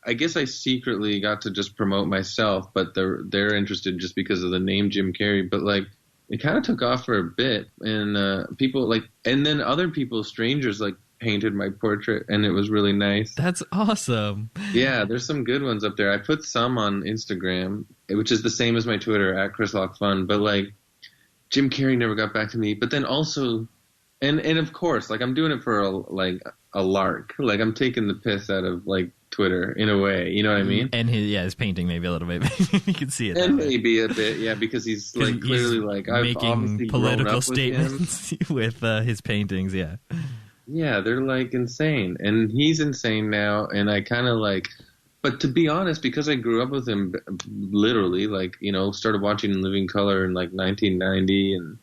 I guess I secretly got to just promote myself, but they're interested just because of the name Jim Carrey. But, like, it kind of took off for a bit, and people, like, and then other people, strangers, like, painted my portrait, and it was really nice. That's awesome. Yeah, there's some good ones up there. I put some on Instagram, which is the same as my Twitter, @ChrisLockeFun, but, like, Jim Carrey never got back to me, but then also, and of course, like I'm doing it for a lark, like I'm taking the piss out of like Twitter in a way, you know what I mean? And his painting maybe a little bit, you can see it. And maybe a bit, yeah, because he's like clearly like I've making political statements with his paintings, yeah. Yeah, they're like insane, and he's insane now, and I kind of like. But to be honest, because I grew up with him, literally, like, started watching In Living Color in, like, 1990, and,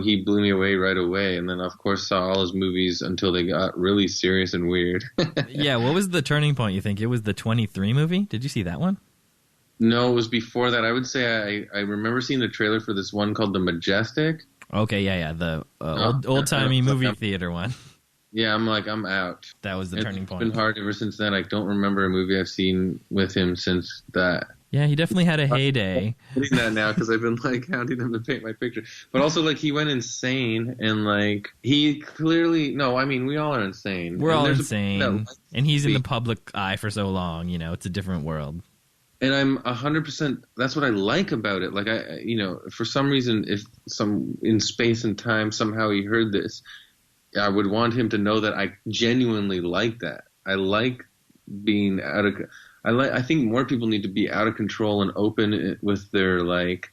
he blew me away right away, and then, of course, saw all his movies until they got really serious and weird. Yeah, what was the turning point, you think? It was the 23 movie? Did you see that one? No, it was before that. I would say I remember seeing the trailer for this one called The Majestic. Okay, yeah, the old-timey movie theater one. Yeah, I'm out. That was the turning point. It's been hard ever since then. I don't remember a movie I've seen with him since that. Yeah, he definitely had a heyday. I'm doing that now because I've been like hounding him to paint my picture. But also, like, he went insane, and like he clearly we all are insane. We're all insane, and he's in the public eye for so long. It's a different world. And I'm 100%. That's what I like about it. Like for some reason, if in space and time somehow he heard this. I would want him to know that I genuinely like that. I like being I think more people need to be out of control and open with their like,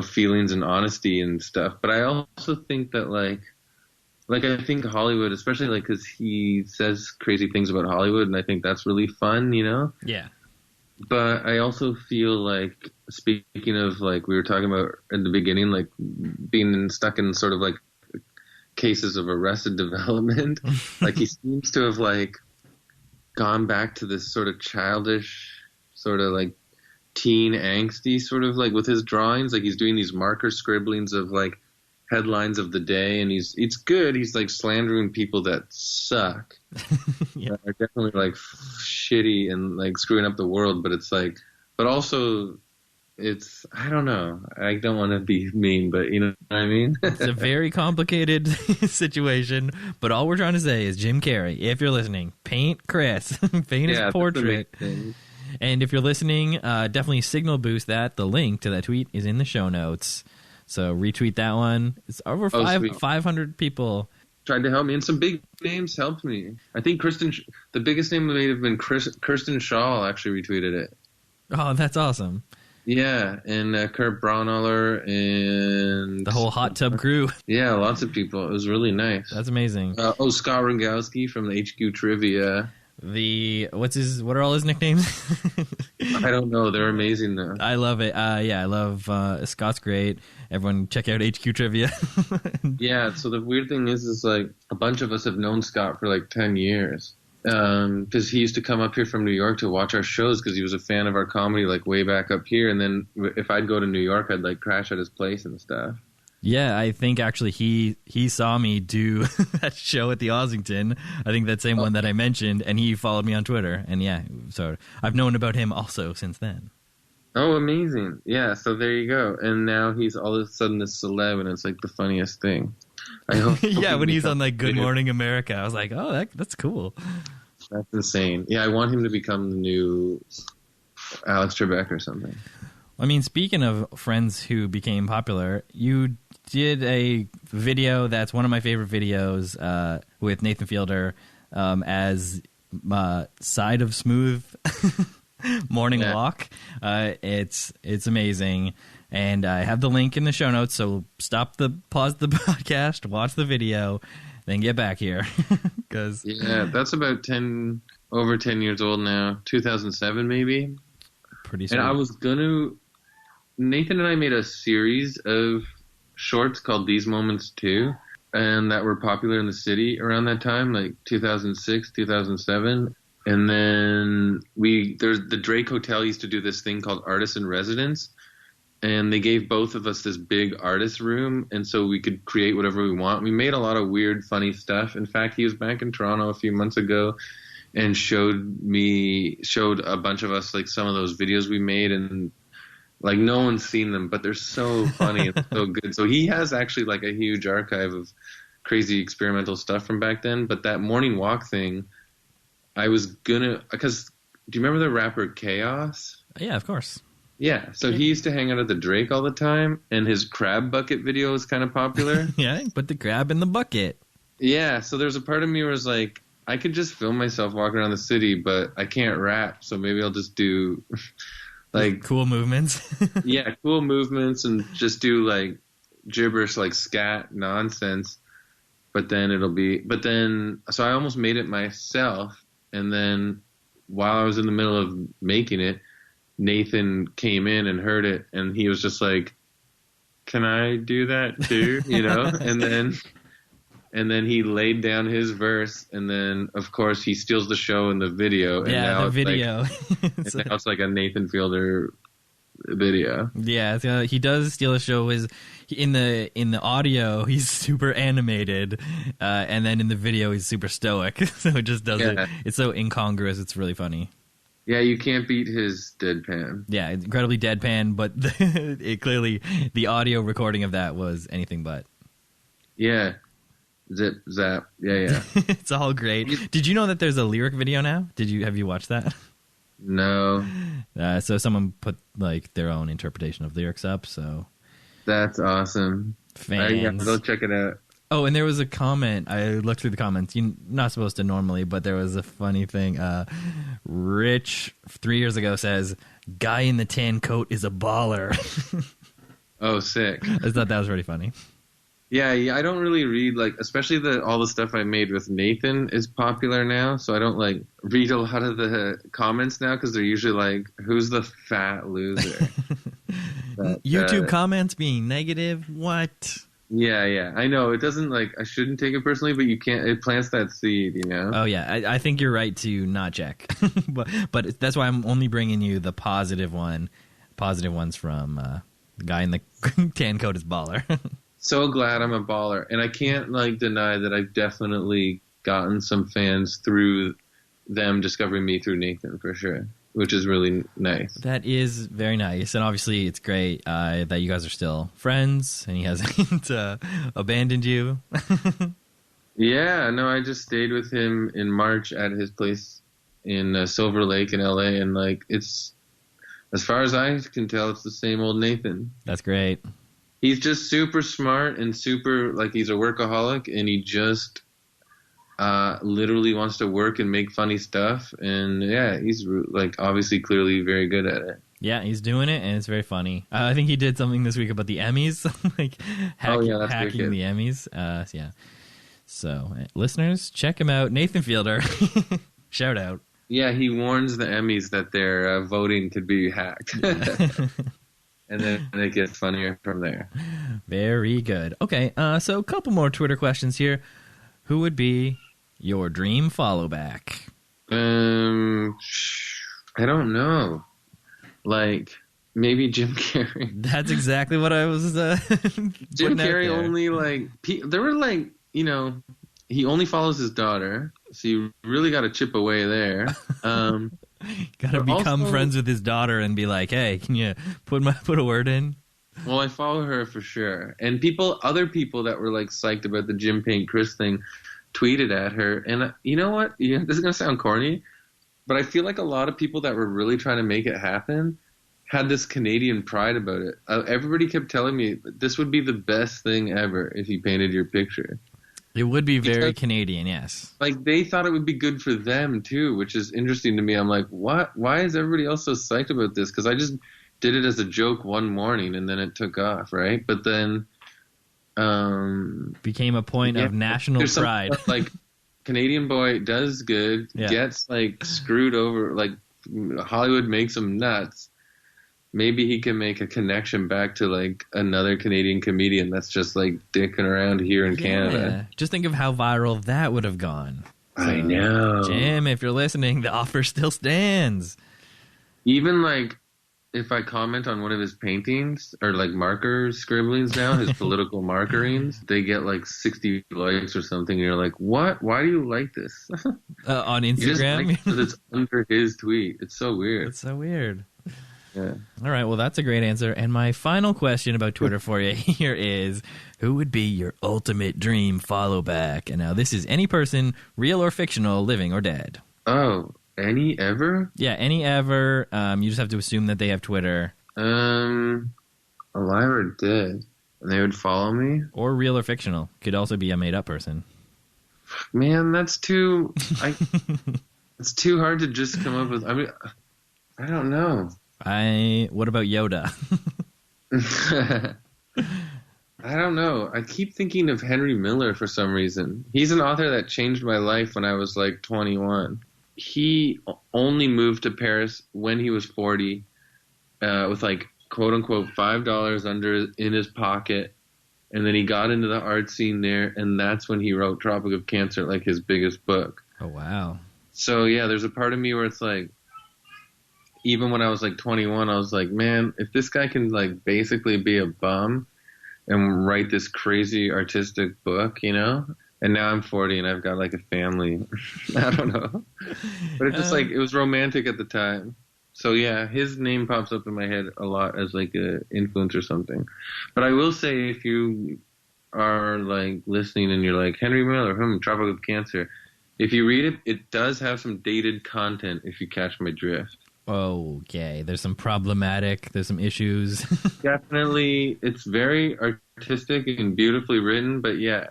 feelings and honesty and stuff. But I also think that like I think Hollywood, especially like because he says crazy things about Hollywood, and I think that's really fun, Yeah. But I also feel like, speaking of like we were talking about in the beginning, like being stuck in sort of like cases of Arrested Development, like he seems to have like gone back to this sort of childish, sort of like teen angsty sort of like with his drawings. Like he's doing these marker scribblings of like headlines of the day, and it's good. He's like slandering people that suck. Yeah. That are definitely like shitty and like screwing up the world, but it's like, but also it's, I don't know. I don't want to be mean, but you know what I mean? It's a very complicated situation, but all we're trying to say is, Jim Carrey, if you're listening, paint Chris. Paint his portrait. And if you're listening, definitely signal boost that. The link to that tweet is in the show notes. So retweet that one. It's over 500 people. Tried to help me, and some big names helped me. I think the biggest name may have been Kirsten Shaw actually retweeted it. Oh, that's awesome. Yeah, and Kurt Braunohler and the whole hot tub crew. Yeah, lots of people. It was really nice. That's amazing. Scott Rogowski from the HQ Trivia. What are all his nicknames? I don't know. They're amazing though. I love it. I love Scott's great. Everyone check out HQ Trivia. Yeah, so the weird thing is like a bunch of us have known Scott for like 10 years. Because he used to come up here from New York to watch our shows because he was a fan of our comedy like way back up here. And then if I'd go to New York, I'd like crash at his place and stuff. Yeah, I think actually he saw me do that show at the Ossington. I think that same one that I mentioned, and he followed me on Twitter. And yeah, so I've known about him also since then. Oh, amazing. Yeah, so there you go. And now he's all of a sudden this celeb, and it's like the funniest thing. I hope. Yeah, when he's on like Good Morning America, I was like, oh, that's cool. That's insane. Yeah, I want him to become the new Alex Trebek or something. I mean, speaking of friends who became popular, you did a video that's one of my favorite videos with Nathan Fielder as Side of Smooth Morning Locke. It's amazing. And I have the link in the show notes, so pause the podcast, watch the video, then get back here. Yeah, that's about over 10 years old now. 2007 maybe. Pretty sweet. And I was Nathan and I made a series of shorts called These Moments Too, and that were popular in the city around that time, like 2006, 2007. And then the Drake Hotel used to do this thing called Artist in Residence, and they gave both of us this big artist room, and so we could create whatever we want. We made a lot of weird, funny stuff. In fact, he was back in Toronto a few months ago and showed a bunch of us like some of those videos we made, and like no one's seen them, but they're so funny and so good. So he has actually like a huge archive of crazy experimental stuff from back then. But that morning walk thing, because do you remember the rapper Chaos? Yeah, of course. Yeah, so he used to hang out at the Drake all the time, and his crab bucket video was kind of popular. Yeah, put the crab in the bucket. Yeah, so there's a part of me where it's like, I could just film myself walking around the city, but I can't rap, so maybe I'll just do like cool movements. Yeah, cool movements, and just do like gibberish, like scat nonsense. So I almost made it myself, and then while I was in the middle of making it, Nathan came in and heard it, and he was just like, "Can I do that too?" And then he laid down his verse, and then of course he steals the show in the video. And now the video. And now it's like a Nathan Fielder video. Yeah, he does steal a show. In the audio he's super animated, and then in the video he's super stoic. So it just does it. It's so incongruous. It's really funny. Yeah, you can't beat his deadpan. Yeah, incredibly deadpan, but clearly the audio recording of that was anything but. Yeah. Zip, zap. Yeah. It's all great. Did you know that there's a lyric video now? Have you watched that? No. So someone put like their own interpretation of lyrics up, so. That's awesome. Fans. Go check it out. Oh, and there was a comment. I looked through the comments. You're not supposed to normally, but there was a funny thing. Rich, 3 years ago, says, "Guy in the tan coat is a baller." Oh, sick. I thought that was really funny. Yeah, I don't really read, like, especially all the stuff I made with Nathan is popular now, so I don't, like, read a lot of the comments now because they're usually like, who's the fat loser? But, YouTube comments being negative? What? Yeah, I know. It doesn't, like, I shouldn't take it personally, but you can't, it plants that seed, you know? Oh, yeah. I think you're right to not check. but that's why I'm only bringing you the positive ones from the guy in the tan coat is baller. So glad I'm a baller. And I can't, like, deny that I've definitely gotten some fans through them discovering me through Nathan, for sure, which is really nice. That is very nice. And obviously it's great that you guys are still friends and he hasn't abandoned you. Yeah, no, I just stayed with him in March at his place in Silver Lake in LA. And, like, it's, as far as I can tell, it's the same old Nathan. That's great. He's just super smart and super, like, he's a workaholic, and he just literally wants to work and make funny stuff. And, yeah, he's, like, obviously clearly very good at it. Yeah, he's doing it, and it's very funny. I think he did something this week about the Emmys, like hacking the Emmys. Yeah. So, listeners, check him out. Nathan Fielder. Shout out. Yeah, he warns the Emmys that their voting could be hacked. And then it gets funnier from there. Very good. Okay, so a couple more Twitter questions here. Who would be your dream follow back? I don't know. Like, maybe Jim Carrey. That's exactly what I was Jim Carrey only, like, there were, like, you know, he only follows his daughter, so you really got to chip away there. Got to become also friends with his daughter and be like, hey, can you put a word in? Well, I follow her for sure. And other people that were, like, psyched about the Jim Paint Chris thing tweeted at her. And you know what? Yeah, this is going to sound corny, but I feel like a lot of people that were really trying to make it happen had this Canadian pride about it. Everybody kept telling me this would be the best thing ever if you painted your picture. It would be very Canadian, yes. Like, they thought it would be good for them, too, which is interesting to me. I'm like, what? Why is everybody else so psyched about this? Because I just did it as a joke one morning, and then it took off, right? But then... became a point of national pride. Like, Canadian boy does good, gets, like, screwed over, like, Hollywood makes him nuts. Maybe he can make a connection back to, like, another Canadian comedian that's just, like, dicking around here in Canada. Just think of how viral that would have gone. So, I know. Jim, if you're listening, the offer still stands. Even, like, if I comment on one of his paintings or, like, marker scribblings now, his political markerings, they get, like, 60 likes or something. And you're like, what? Why do you like this? On Instagram? Because it's under his tweet. It's so weird. It's so weird. Yeah. All right, well, that's a great answer. And my final question about Twitter for you here is, who would be your ultimate dream follow back? And now this is any person, real or fictional, living or dead. Oh, any ever? Yeah, any ever. You just have to assume that they have Twitter. Alive or dead? And they would follow me? Or real or fictional. Could also be a made-up person. Man, that's too... it's too hard to just come up with... I mean, I don't know. What about Yoda? I don't know. I keep thinking of Henry Miller for some reason. He's an author that changed my life when I was like 21. He only moved to Paris when he was 40 with like quote unquote $5 in his pocket. And then he got into the art scene there. And that's when he wrote Tropic of Cancer, like his biggest book. Oh, wow. So yeah, there's a part of me where it's like, even when I was like 21, I was like, man, if this guy can like basically be a bum and write this crazy artistic book, you know? And now I'm 40 and I've got like a family. I don't know. But it's just like, it was romantic at the time. So yeah, his name pops up in my head a lot as like a influence or something. But I will say, if you are like listening and you're like, Henry Miller, Tropic of Cancer, if you read it, it does have some dated content if you catch my drift. Okay, there's some issues. Definitely, it's very artistic and beautifully written, but yeah,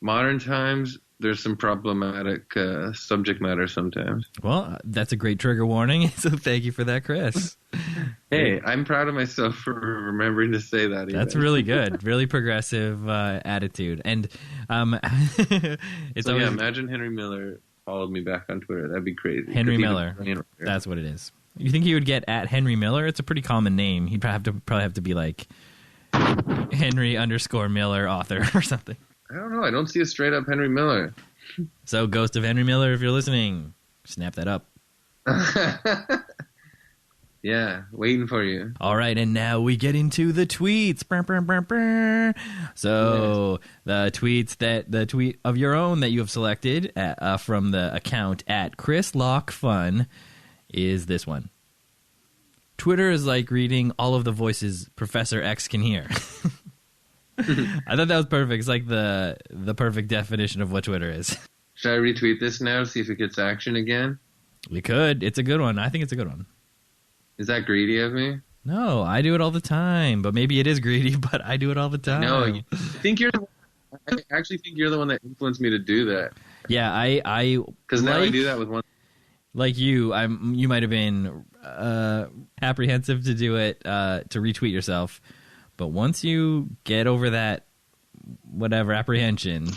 modern times, there's some problematic subject matter sometimes. Well, that's a great trigger warning, so thank you for that, Chris. Hey, I'm proud of myself for remembering to say that. That's really good. Really progressive attitude. And imagine Henry Miller followed me back on Twitter. That'd be crazy. Henry Miller. That's what it is. You think he would get at Henry Miller? It's a pretty common name. He'd probably have to be like Henry_Miller author or something. I don't know. I don't see a straight up Henry Miller. So, Ghost of Henry Miller, if you're listening, snap that up. Yeah, waiting for you. All right, and now we get into the tweets. So, the tweet of your own that you have selected from the account at Chris Locke Fun is this one. Twitter is like reading all of the voices Professor X can hear. I thought that was perfect. It's like the perfect definition of what Twitter is. Should I retweet this now, see if it gets action again? We could. It's a good one. I think it's a good one. Is that greedy of me? No, I do it all the time. But maybe it is greedy, but I do it all the time. No, I actually think you're the one that influenced me to do that. Yeah, I because now I do that with one. Like you might have been apprehensive to do it, to retweet yourself. But once you get over that, whatever, apprehension,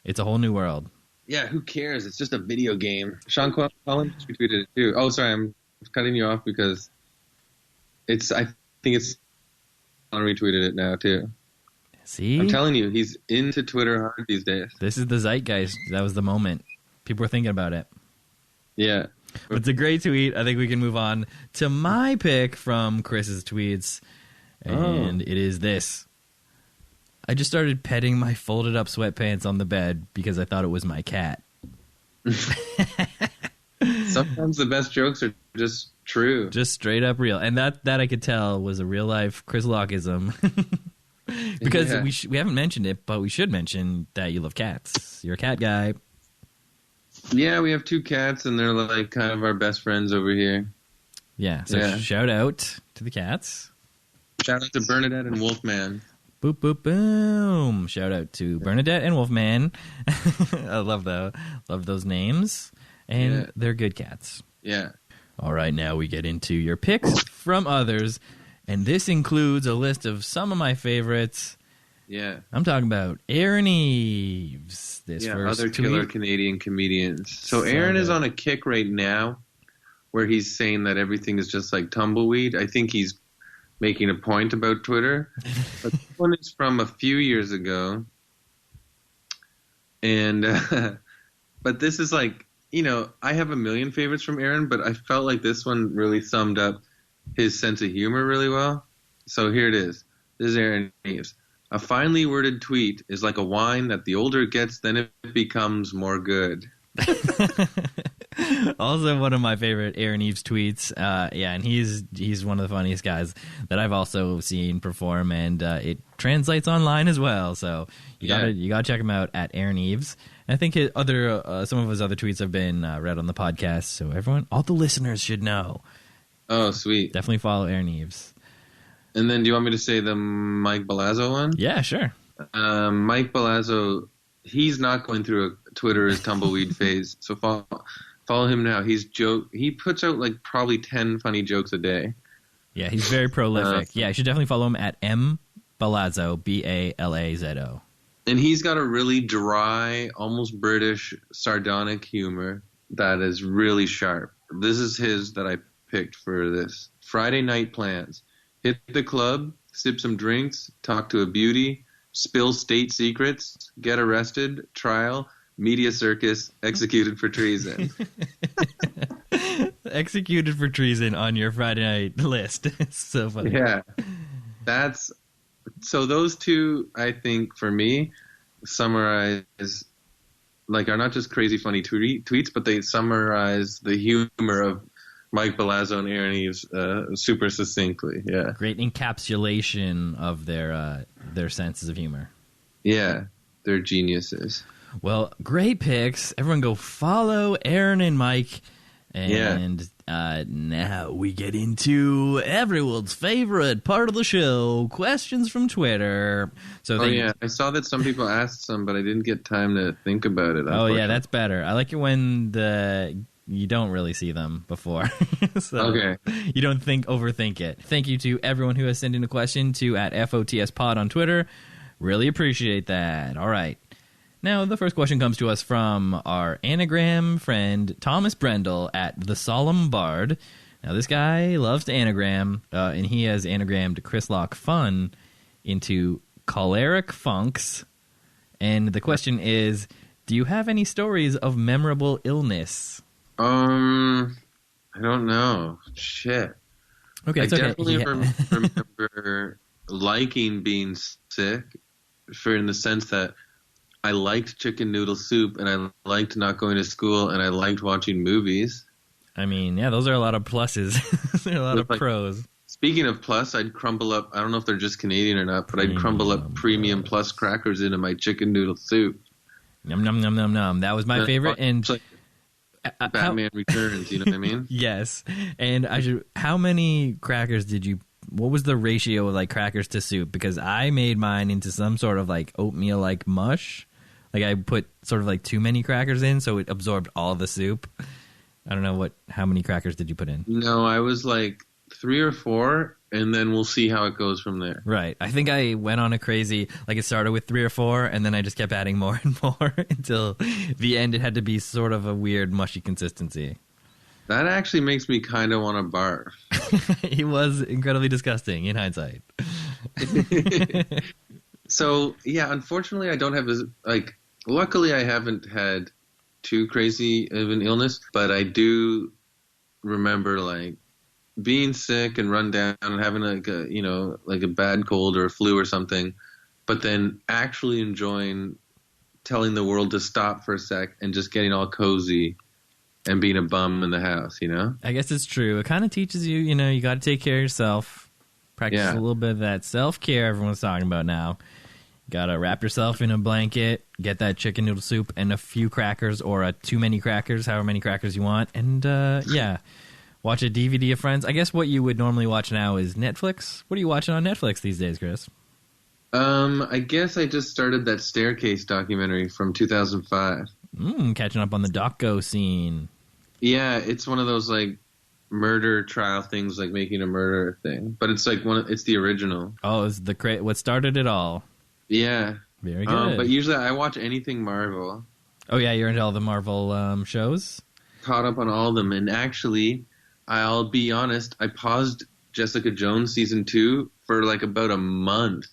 it's a whole new world. Yeah, who cares? It's just a video game. Sean Collins retweeted it too. Oh, sorry, I'm cutting you off because I think it's retweeted it now too. See? I'm telling you, he's into Twitter hard these days. This is the zeitgeist. That was the moment. People were thinking about it. Yeah. It's a great tweet. I think we can move on to my pick from Chris's tweets. And it is this. I just started petting my folded up sweatpants on the bed because I thought it was my cat. Sometimes the best jokes are just true. Just straight up real. And that I could tell was a real life Chris Lockeism. Because we haven't mentioned it, but we should mention that you love cats. You're a cat guy. Yeah, we have 2 cats, and they're like kind of our best friends over here. Yeah, so shout out to the cats. Shout out to Bernadette and Wolfman. Boop, boop, boom. Shout out to Bernadette and Wolfman. I love those names. And they're good cats. Yeah. All right, now we get into your picks from others. And this includes a list of some of my favorites. Yeah. I'm talking about Aaron Eves. Other killer Canadian comedians. So Aaron is on a kick right now where he's saying that everything is just like tumbleweed. I think he's making a point about Twitter. But this one is from a few years ago. And, but this is like, I have a million favorites from Aaron, but I felt like this one really summed up his sense of humor really well. So here it is. This is Aaron Eves. A finely worded tweet is like a wine that the older it gets, then it becomes more good. Also one of my favorite Aaron Eves tweets. And he's one of the funniest guys that I've also seen perform, and it translates online as well. So you gotta check him out at Aaron Eves. And I think some of his other tweets have been read on the podcast, so all the listeners should know. Oh, sweet. Definitely follow Aaron Eves. And then do you want me to say the Mike Balazo one? Yeah, sure. Mike Balazo, he's not going through a Twitter's tumbleweed phase, so follow him now. He puts out like probably 10 funny jokes a day. Yeah, he's very prolific. You should definitely follow him at mbalazo, Balazo. And he's got a really dry, almost British, sardonic humor that is really sharp. This is his that I picked for this. Friday night plans. Hit the club, sip some drinks, talk to a beauty, spill state secrets, get arrested, trial, media circus, executed for treason. Executed for treason on your Friday night list. It's so funny. Yeah. So those two, I think, for me, summarize, are not just crazy funny tweets, but they summarize the humor of Mike Balazo and Aaron Eves super succinctly. Yeah. Great encapsulation of their senses of humor. Yeah. They're geniuses. Well, great picks. Everyone go follow Aaron and Mike And now we get into everyone's favorite part of the show, questions from Twitter. So I saw that some people asked some, but I didn't get time to think about it. Oh, yeah, that's better. I like it when you don't really see them before. So okay. You don't overthink it. Thank you to everyone who has sent in a question to @FOTS Pod on Twitter. Really appreciate that. All right. Now, the first question comes to us from our anagram friend, Thomas Brendel at The Solemn Bard. Now, this guy loves to anagram, and he has anagrammed Chris Locke Fun into choleric funks. And the question is, do you have any stories of memorable illness? I don't know. Shit. Okay, I it's okay. definitely remember liking being sick, in the sense that I liked chicken noodle soup, and I liked not going to school, and I liked watching movies. I mean, yeah, those are a lot of pluses. There are a lot of pros. Speaking of plus, I'd crumble up, I don't know if they're just Canadian or not, but I'd crumble up Premium Plus crackers into my chicken noodle soup. Num, num, num, num, num. That was my favorite. And like Batman Returns, you know what I mean? Yes. And how many crackers what was the ratio of like crackers to soup? Because I made mine into some sort of like oatmeal like mush. Like I put sort of like too many crackers in, so it absorbed all the soup. I don't know how many crackers did you put in? No, I was like 3 or 4, and then we'll see how it goes from there. Right. I think I went on a crazy, like it started with 3 or 4, and then I just kept adding more and more until the end it had to be sort of a weird mushy consistency. That actually makes me kind of want to barf. It was incredibly disgusting in hindsight. So, yeah, unfortunately I don't have luckily I haven't had too crazy of an illness, but I do remember like being sick and run down and having like a bad cold or a flu or something, but then actually enjoying telling the world to stop for a sec and just getting all cozy and being a bum in the house, you know? I guess it's true. It kind of teaches you, you got to take care of yourself. Practice a little bit of that self-care everyone's talking about now. Got to wrap yourself in a blanket, get that chicken noodle soup and a few crackers or too many crackers, however many crackers you want. And, watch a DVD of Friends. I guess what you would normally watch now is Netflix. What are you watching on Netflix these days, Chris? I guess I just started that Staircase documentary from 2005. Catching up on the doco scene. Yeah, it's one of those like murder trial things, like making a murder thing. But it's like it's the original. Oh, it's what started it all. Yeah. Very good. But usually I watch anything Marvel. Oh, yeah, you're into all the Marvel shows? Caught up on all of them. And actually, I'll be honest, I paused Jessica Jones season 2 for like about a month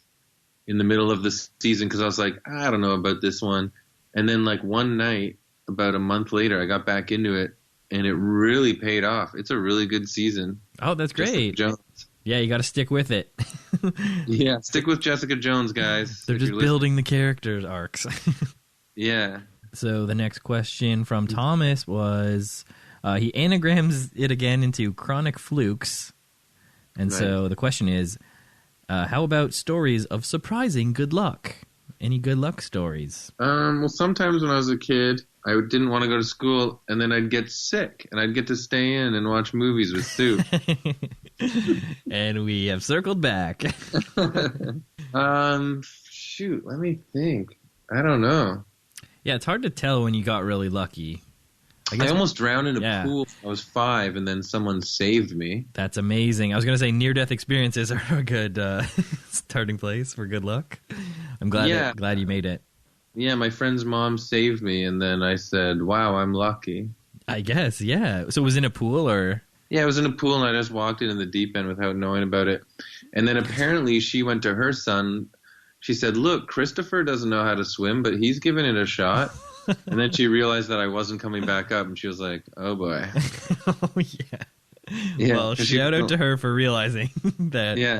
in the middle of the season because I was like, I don't know about this one. And then like one night, about a month later, I got back into it, and it really paid off. It's a really good season. Oh, that's great. Jessica Jones. Yeah, you got to stick with it. Yeah, stick with Jessica Jones, guys. They're just building the characters' arcs. Yeah. So the next question from Thomas was, he anagrams it again into chronic flukes. And so the question is, how about stories of surprising good luck? Any good luck stories? Well, sometimes when I was a kid, I didn't want to go to school, and then I'd get sick, and I'd get to stay in and watch movies with soup. And we have circled back. Shoot, let me think. I don't know. Yeah, it's hard to tell when you got really lucky. I almost drowned in a pool when I was 5, and then someone saved me. That's amazing. I was going to say near-death experiences are a good starting place for good luck. I'm glad you made it. Yeah, my friend's mom saved me, and then I said, wow, I'm lucky. I guess, yeah. So it was in a pool, or? Yeah, it was in a pool, and I just walked in the deep end without knowing about it. And then apparently she went to her son. She said, look, Christopher doesn't know how to swim, but he's giving it a shot. And then she realized that I wasn't coming back up, and she was like, oh, boy. Oh, yeah. Well, shout out to her for realizing that. Yeah.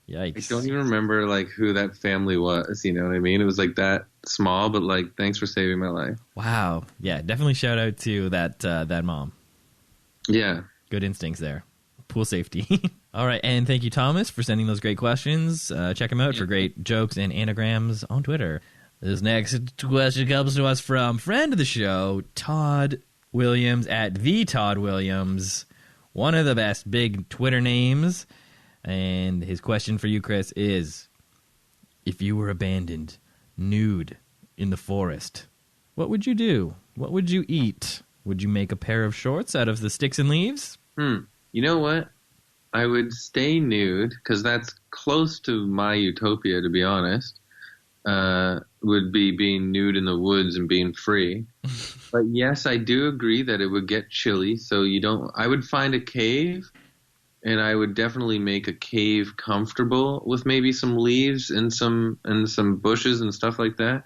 Yikes. I don't even remember, like, who that family was, you know what I mean? It was, like, that small, but, like, thanks for saving my life. Wow. Yeah, definitely shout out to that mom. Yeah. Good instincts there. Pool safety. All right, and thank you, Thomas, for sending those great questions. Check him out for great jokes and anagrams on Twitter. This next question comes to us from friend of the show, Todd Williams at the Todd Williams, one of the best big Twitter names. And his question for you, Chris, is, if you were abandoned, nude, in the forest, what would you do? What would you eat? Would you make a pair of shorts out of the sticks and leaves? You know what? I would stay nude, because that's close to my utopia, to be honest. Would be being nude in the woods and being free. But yes, I do agree that it would get chilly, so I would find a cave, and I would definitely make a cave comfortable with maybe some leaves and some bushes and stuff like that.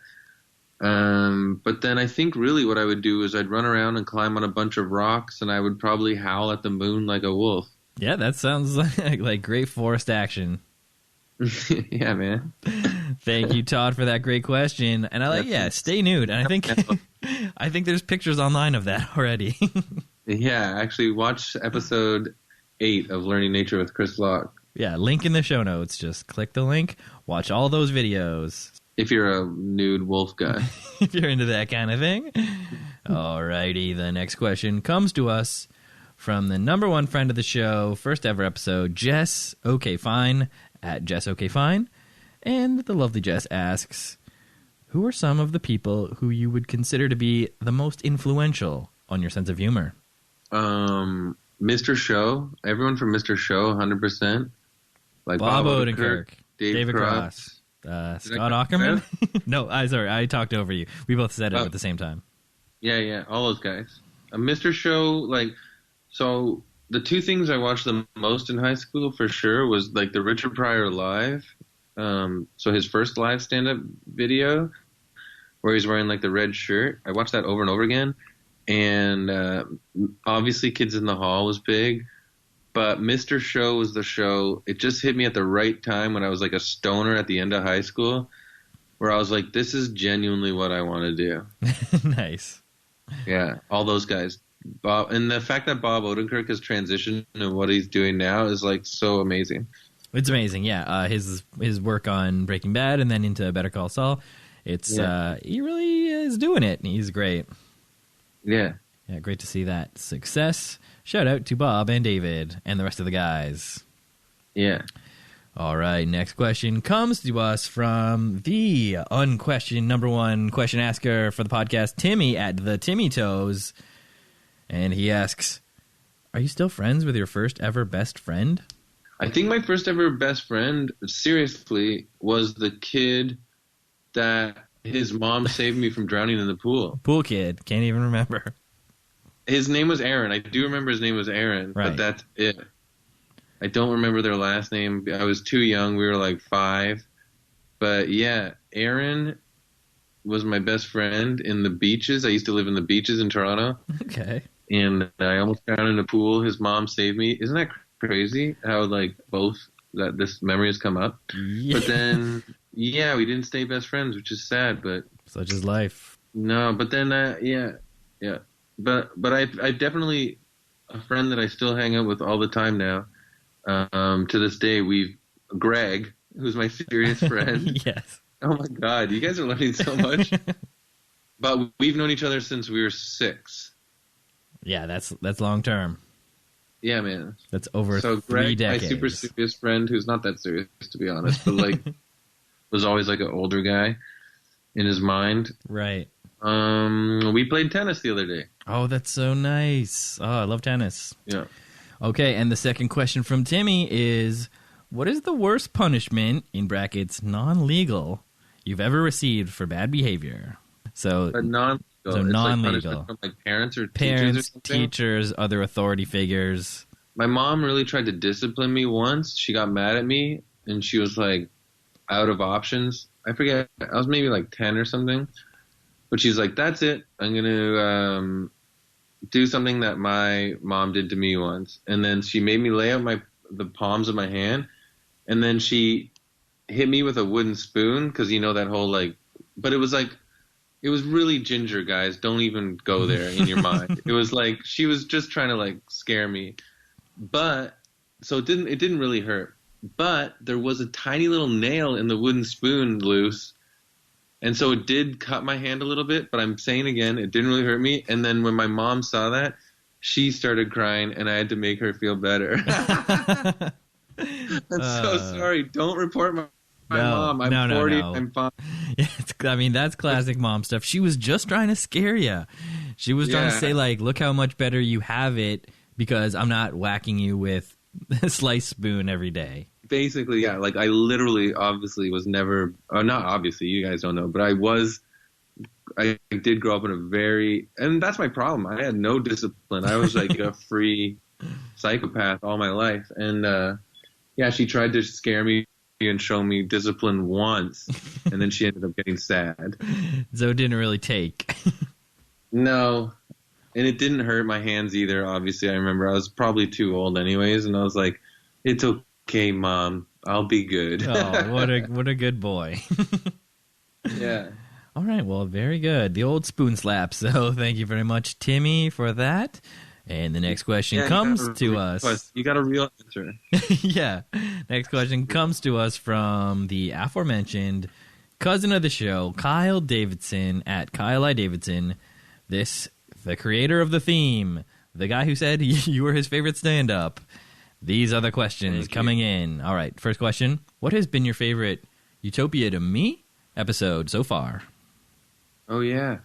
But then I think really what I would do is I'd run around and climb on a bunch of rocks, and I would probably howl at the moon like a wolf. Yeah, that sounds like great forest action. Yeah, man. Thank you, Todd, for that great question. And stay nude. And I think there's pictures online of that already. Yeah, actually, watch episode 8 of Learning Nature with Chris Locke. Yeah, link in the show notes. Just click the link, watch all those videos. If you're a nude wolf guy. If you're into that kind of thing. Alrighty, the next question comes to us from the number one friend of the show, first ever episode, Jess OK Fine, at Jess OK Fine. And the lovely Jess asks, who are some of the people who you would consider to be the most influential on your sense of humor? Mr. Show. Everyone from Mr. Show, 100%. Like Bob Odenkirk, David Cross. Scott Aukerman? No, I talked over you. We both said it at the same time. Yeah, all those guys. Mr. Show, so the two things I watched the most in high school for sure was like the Richard Pryor Live. So his first live stand-up video where he's wearing like the red shirt. I watched that over and over again. And obviously Kids in the Hall was big. But Mr. Show was the show. It just hit me at the right time when I was like a stoner at the end of high school, where I was like, this is genuinely what I want to do. Nice. Yeah, all those guys. Bob, and the fact that Bob Odenkirk has transitioned to what he's doing now is like so amazing. It's amazing, yeah. His work on Breaking Bad and then into Better Call Saul, he really is doing it. He's great. Yeah. Yeah, great to see that success. Shout out to Bob and David and the rest of the guys. Yeah. All right, next question comes to us from the unquestioned number one question asker for the podcast, Timmy at the Timmy Toes. And he asks, are you still friends with your first ever best friend? I think my first ever best friend, seriously, was the kid that his mom saved me from drowning in the pool. Pool kid. Can't even remember. His name was Aaron. I do remember his name was Aaron, right. But that's it. I don't remember their last name. I was too young. We were like 5. But yeah, Aaron was my best friend in the beaches. I used to live in the beaches in Toronto. Okay. And I almost drowned in a pool. His mom saved me. Isn't that crazy how that this memory has come up? Yeah. But then, yeah, we didn't stay best friends, which is sad, but... Such is life. No, but then, yeah. But I definitely a friend that I still hang out with all the time now. To this day, Greg, who's my serious friend. Yes. Oh my God, you guys are learning so much. But we've known each other since we were 6. Yeah, that's long term. Yeah, man. That's over so 3 Greg, decades. my super serious friend, who's not that serious to be honest, but like was always like an older guy in his mind. Right. We played tennis the other day. Oh, that's so nice. Oh, I love tennis. Yeah. Okay, and the second question from Timmy is, what is the worst punishment, in brackets, non-legal, you've ever received for bad behavior? So non-legal. So it's non-legal. Like from like parents or parents, teachers, teachers, other authority figures. My mom really tried to discipline me once. She got mad at me, and she was like out of options. I forget. I was maybe like 10 or something. But she's like, that's it. I'm going to do something that my mom did to me once. And then she made me lay out the palms of my hand. And then she hit me with a wooden spoon because, you know, that whole like – but it was like – it was really ginger, guys. Don't even go there in your mind. It was like she was just trying to like scare me. But – so it didn't really hurt. But there was a tiny little nail in the wooden spoon loose. And so it did cut my hand a little bit, but I'm saying again, it didn't really hurt me. And then when my mom saw that, she started crying, and I had to make her feel better. I'm so sorry. Don't report my mom. I'm 40. No. I'm fine. That's classic mom stuff. She was just trying to scare you. She was trying to say, like, look how much better you have it because I'm not whacking you with a sliced spoon every day. Basically, yeah. Like, I literally, obviously, was never, not obviously, you guys don't know, but I did grow up in a very, and that's my problem. I had no discipline. I was like a free psychopath all my life. And, she tried to scare me and show me discipline once, and then she ended up getting sad. So it didn't really take. No. And it didn't hurt my hands either, obviously. I remember I was probably too old anyways, and I was like, it's okay, Mom. I'll be good. Oh, what a good boy. Yeah. All right, well, very good. The old spoon slap. So thank you very much, Timmy, for that. And the next question comes to us. You got a real answer. Yeah. Next question comes to us from the aforementioned cousin of the show, Kyle Davidson, at Kyle I Davidson. The creator of the theme, the guy who said you were his favorite stand-up. These are the questions coming in. All right, first question. What has been your favorite Utopia to Me episode so far? Oh, yeah.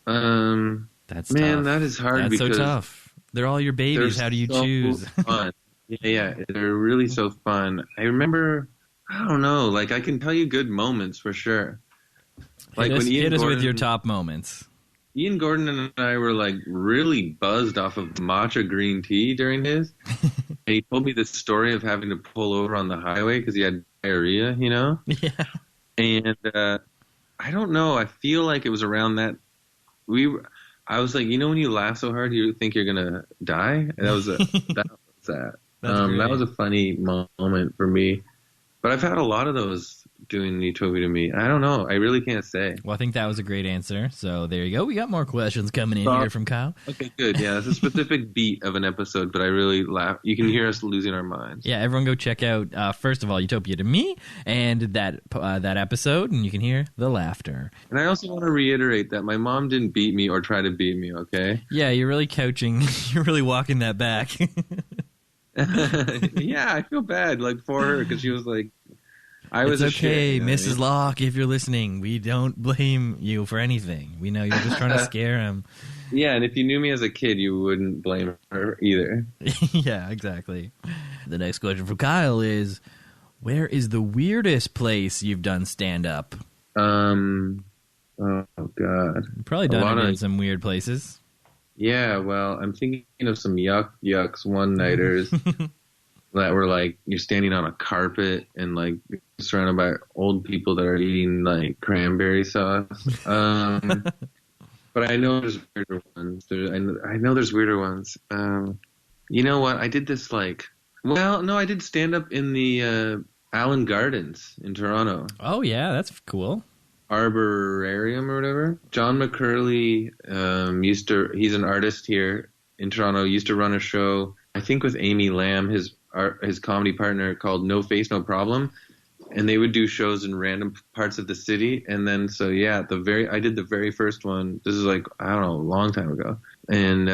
That's tough. That is hard. That's so tough. They're all your babies. How do you choose? Fun. Yeah, they're really so fun. I remember, I don't know, like I can tell you good moments for sure. Like hit us with your top moments. Ian Gordon and I were like really buzzed off of matcha green tea during his. And he told me the story of having to pull over on the highway because he had diarrhea, you know? Yeah. And I don't know. I feel like it was around that. I was like, you know, when you laugh so hard, you think you're gonna die. And that was that. That was a funny moment for me. But I've had a lot of those doing Utopia to Me. I don't know. I really can't say. Well, I think that was a great answer. So there you go. We got more questions coming in here from Kyle. Okay, good. Yeah, it's a specific beat of an episode, but I really laugh. You can hear us losing our minds. Yeah, everyone go check out, first of all, Utopia to Me and that episode, and you can hear the laughter. And I also want to reiterate that my mom didn't beat me or try to beat me, okay? Yeah, you're really couching. You're really walking that back. Yeah, I feel bad for her because she was like, it's okay, Mrs. Locke, if you're listening. We don't blame you for anything. We know you're just trying to scare him. Yeah, and if you knew me as a kid, you wouldn't blame her either. Yeah, exactly. The next question from Kyle is, where is the weirdest place you've done stand-up? Oh, God. You've probably done it in some weird places. Yeah, well, I'm thinking of some yucks one-nighters that were like, you're standing on a carpet and like surrounded by old people that are eating like cranberry sauce. But I know there's weirder ones. I know there's weirder ones. You know what? I did this I did stand up in the Allen Gardens in Toronto. Oh, yeah, that's cool. Arborarium or whatever. John McCurley he's an artist here in Toronto, used to run a show, I think with Amy Lamb, his comedy partner, called No Face, No Problem. And they would do shows in random parts of the city. And then, I did the very first one. This is a long time ago. And,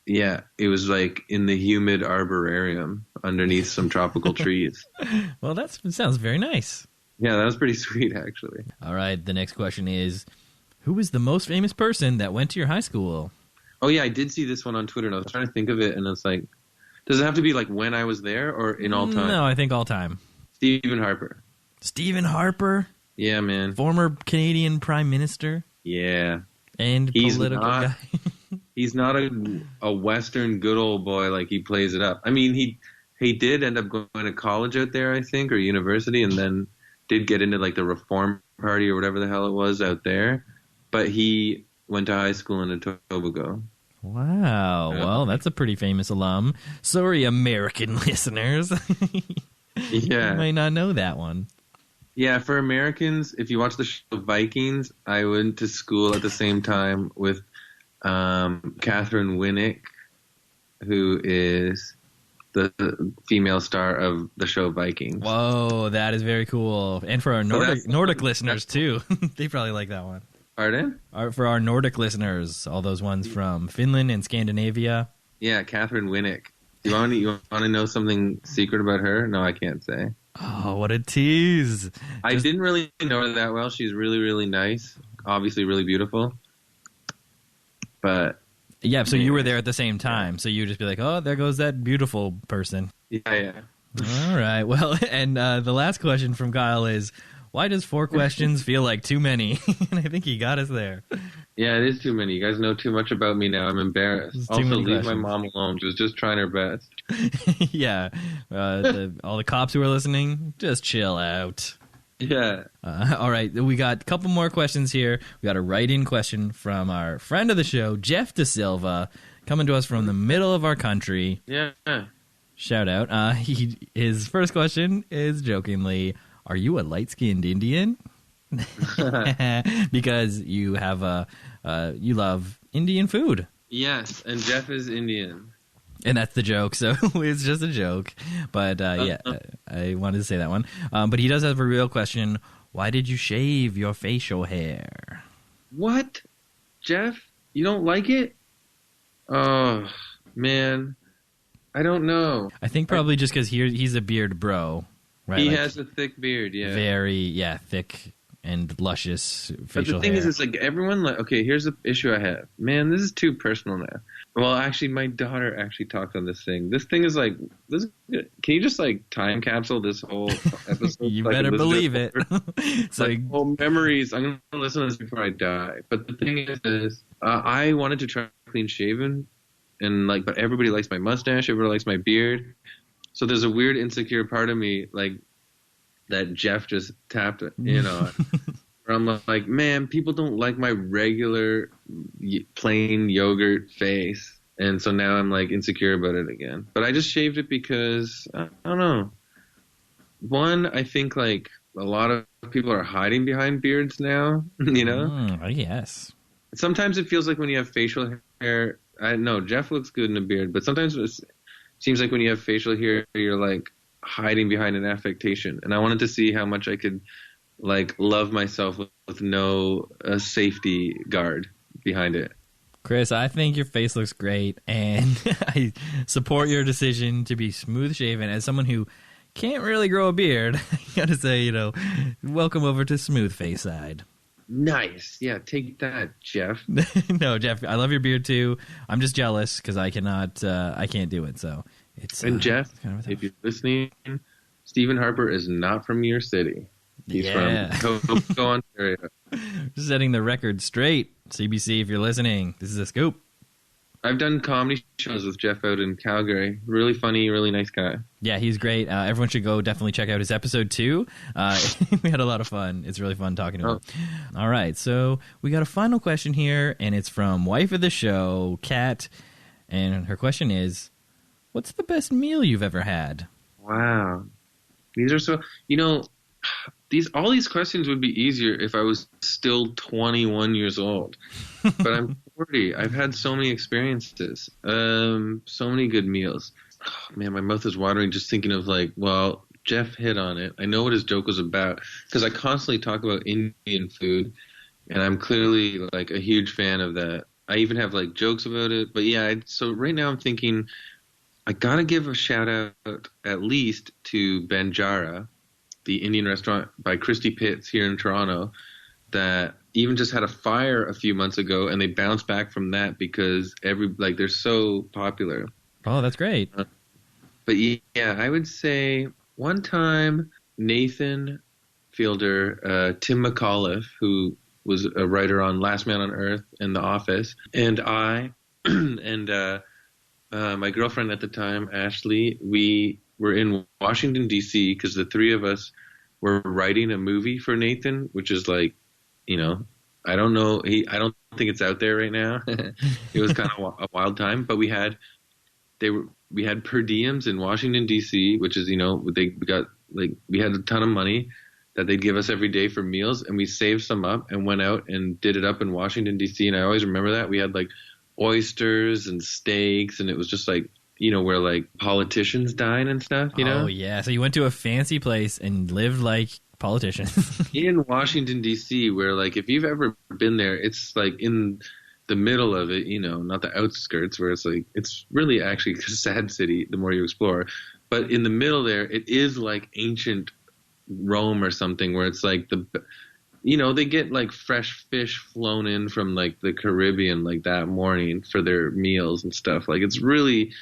it was like in the humid arborarium underneath some tropical trees. Well, that sounds very nice. Yeah, that was pretty sweet, actually. All right, the next question is, who was the most famous person that went to your high school? Oh, yeah, I did see this one on Twitter, and I was trying to think of it, and it's like, does it have to be like when I was there or in all time? No, I think all time. Stephen Harper. Stephen Harper? Yeah, man. Former Canadian Prime Minister? Yeah. And political guy? He's not a Western good old boy like he plays it up. I mean, he did end up going to college out there, I think, or university, and then did get into like the Reform Party or whatever the hell it was out there. But he went to high school in Etobicoke. Wow. Well, that's a pretty famous alum. Sorry, American listeners. Yeah. You might not know that one. Yeah, for Americans, if you watch the show Vikings, I went to school at the same time with Catherine Winnick, who is the female star of the show Vikings. Whoa, that is very cool. And for our Nordic listeners, too. They probably like that one. Pardon? For our Nordic listeners, all those ones from Finland and Scandinavia. Yeah, Catherine Winnick. You want to know something secret about her? No, I can't say. Oh, what a tease. I didn't really know her that well. She's really, really nice. Obviously really beautiful. But... Yeah, so you were there at the same time. So you would just be like, oh, there goes that beautiful person. Yeah. All right. Well, and the last question from Kyle is, why does 4 questions feel like too many? And I think he got us there. Yeah, it is too many. You guys know too much about me now. I'm embarrassed. Also, leave my mom alone. She was just trying her best. Yeah. All the cops who are listening, just chill out. Yeah. All right. We got a couple more questions here. We got a write-in question from our friend of the show, Jeff Da Silva, coming to us from the middle of our country. Yeah. Shout out. His first question is jokingly, are you a light-skinned Indian? Because you have you love Indian food. Yes, and Jeff is Indian. And that's the joke, so it's just a joke. But yeah, I wanted to say that one. But he does have a real question. Why did you shave your facial hair? What? Jeff? You don't like it? Oh, man. I don't know. I think probably just because he's a beard bro. Right? He has a thick beard, yeah. Very, thick and luscious facial hair. But the thing is, it's like everyone, okay, here's the issue I have. Man, this is too personal now. Well, actually, my daughter actually talked on this thing. This thing is like, can you just like time capsule this whole episode? You better believe it. It's like whole memories. I'm going to listen to this before I die. But the thing is I wanted to try clean shaven, and but everybody likes my mustache. Everybody likes my beard. So there's a weird insecure part of me, that Jeff just tapped, where I'm like, man, people don't like my regular plain yogurt face. And so now I'm insecure about it again. But I just shaved it because, I don't know. One, I think a lot of people are hiding behind beards now, Yes. Sometimes it feels like when you have facial hair, I know Jeff looks good in a beard, but sometimes it seems like when you have facial hair, you're hiding behind an affectation. And I wanted to see how much I could love myself with no safety guard behind it. Chris, I think your face looks great, and I support your decision to be smooth shaven. As someone who can't really grow a beard, I gotta say, welcome over to smooth face side. Nice. Yeah, take that, Jeff. No, Jeff, I love your beard too. I'm just jealous because I can't do it. So it's Jeff, it's kind of if you're listening, Stephen Harper is not from your city. He's from Toronto, Ontario. Just setting the record straight. CBC, if you're listening, this is a scoop. I've done comedy shows with Jeff out in Calgary. Really funny, really nice guy. Yeah, he's great. Everyone should go definitely check out his episode 2. We had a lot of fun. It's really fun talking to him. All right, so we got a final question here, and it's from wife of the show, Kat. And her question is, what's the best meal you've ever had? Wow. These are so... all these questions would be easier if I was still 21 years old. But I'm 40. I've had so many experiences. So many good meals. Oh, man, my mouth is watering just thinking of Jeff hit on it. I know what his joke was about because I constantly talk about Indian food, and I'm clearly a huge fan of that. I even have jokes about it. But yeah, so right now I'm thinking I got to give a shout out at least to Banjara, the Indian restaurant by Christy Pitts here in Toronto, that even just had a fire a few months ago, and they bounced back from that because they're so popular. Oh, that's great. But yeah, I would say one time Nathan Fielder, Tim McAuliffe, who was a writer on Last Man on Earth and The Office, and I, and my girlfriend at the time, Ashley, we were in Washington, D.C., because the three of us were writing a movie for Nathan, which is I don't know. I don't think it's out there right now. It was kind of a wild time, but we had per diems in Washington, D.C., which is, we had a ton of money that they'd give us every day for meals, and we saved some up and went out and did it up in Washington, D.C., and I always remember that. We had oysters and steaks, and it was just where like politicians dine and stuff, Oh, yeah. So you went to a fancy place and lived like politicians. In Washington, D.C., where like if you've ever been there, it's like in the middle of it, not the outskirts where it's like, it's really actually a sad city the more you explore. But in the middle there, it is like ancient Rome or something where it's like they get like fresh fish flown in from like the Caribbean like that morning for their meals and stuff. Like it's really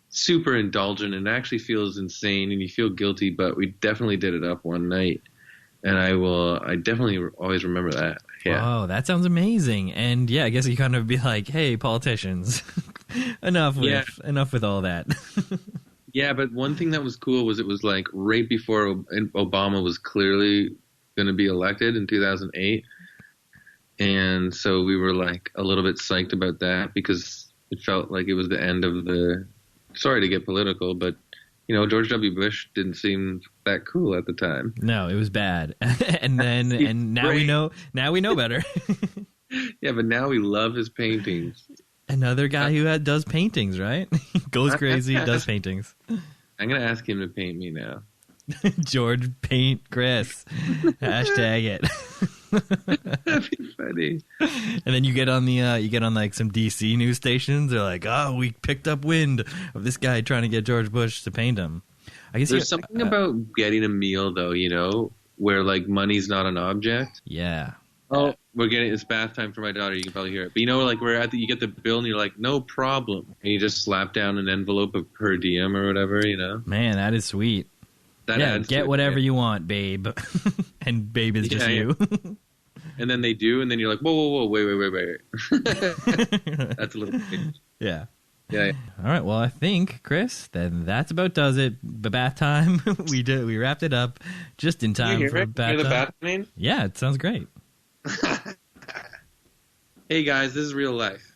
super indulgent and actually feels insane and you feel guilty, but we definitely did it up one night. And I definitely always remember that. Yeah. Oh, that sounds amazing. And yeah, I guess you kind of be like, hey, politicians, enough with all that. Yeah, but one thing that was cool was it was like right before Obama was clearly going to be elected in 2008. And so we were like a little bit psyched about that because it felt like it was the end of sorry to get political, but George W. Bush didn't seem that cool at the time. No, it was bad. and now we know better. Yeah, but now we love his paintings. Another guy who does paintings, right? Goes crazy, does paintings. I'm going to ask him to paint me now. George Paint Chris. Hashtag it. That'd be funny. And then you get on like some DC news stations. They're like, oh, we picked up wind of this guy trying to get George Bush to paint him. I guess there's something about getting a meal though, where like money's not an object. Yeah. Oh, it's bath time for my daughter. You can probably hear it. But like you get the bill and you're like, no problem. And you just slap down an envelope of per diem or whatever, Man, that is sweet. Get whatever you want, babe. And babe is just you. And then they do, and then you're like, whoa, wait. That's a little strange. Yeah. Yeah. All right. Well, I think, Chris, then that's about does it. Bath time. We wrapped it up just in time for bath time. The bath name? Yeah, it sounds great. Hey guys, this is real life.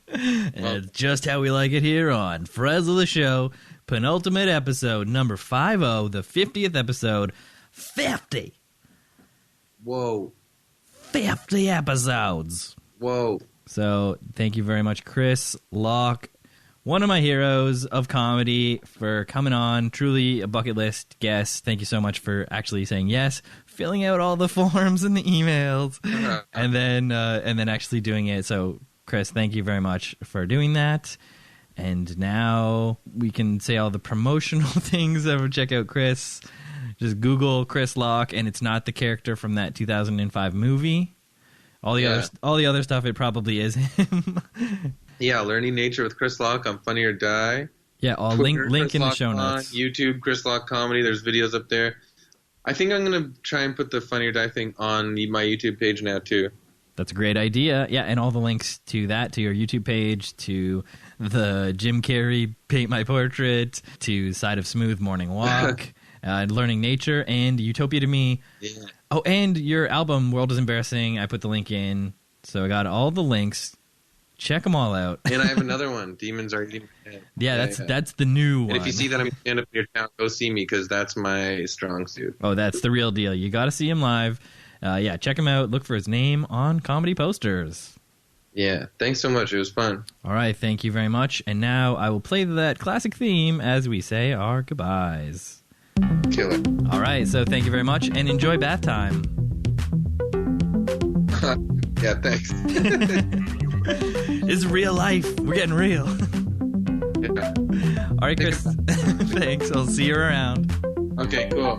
It's just how we like it here on Friends of the Show, penultimate episode, number 50, the 50th episode. 50. Whoa. 50 episodes. Whoa. So thank you very much, Chris Locke, one of my heroes of comedy, for coming on. Truly a bucket list guest. Thank you so much for actually saying yes, filling out all the forms and the emails, and then actually doing it. So, Chris, thank you very much for doing that. And now we can say all the promotional things. Ever check out Chris. Just Google Chris Locke, and it's not the character from that 2005 movie. All the other stuff, it probably is him. Yeah, Learning Nature with Chris Locke on Funny or Die. Yeah, I'll Twitter, link in the Locke show notes. YouTube, Chris Locke Comedy. There's videos up there. I think I'm going to try and put the Funny or Die thing on my YouTube page now, too. That's a great idea. Yeah, and all the links to that, to your YouTube page, to the Jim Carrey Paint My Portrait, to Side of Smooth Morning Walk, Learning Nature, and Utopia to Me. Yeah. Oh, and your album, World is Embarrassing. I put the link in. So I got all the links. Check them all out. And I have another one, Demons Are Eating My Head. Yeah, that's the new one. And if you see that I'm stand up in your town, go see me because that's my strong suit. Oh, that's the real deal. You got to see him live. Yeah, check him out. Look for his name on comedy posters. Yeah, thanks so much. It was fun. All right, thank you very much. And now I will play that classic theme as we say our goodbyes. Killer. All right, so thank you very much and enjoy bath time. Yeah, thanks. It's real life. We're getting real. Yeah. All right, Chris. Thanks. I'll see you around. Okay, cool.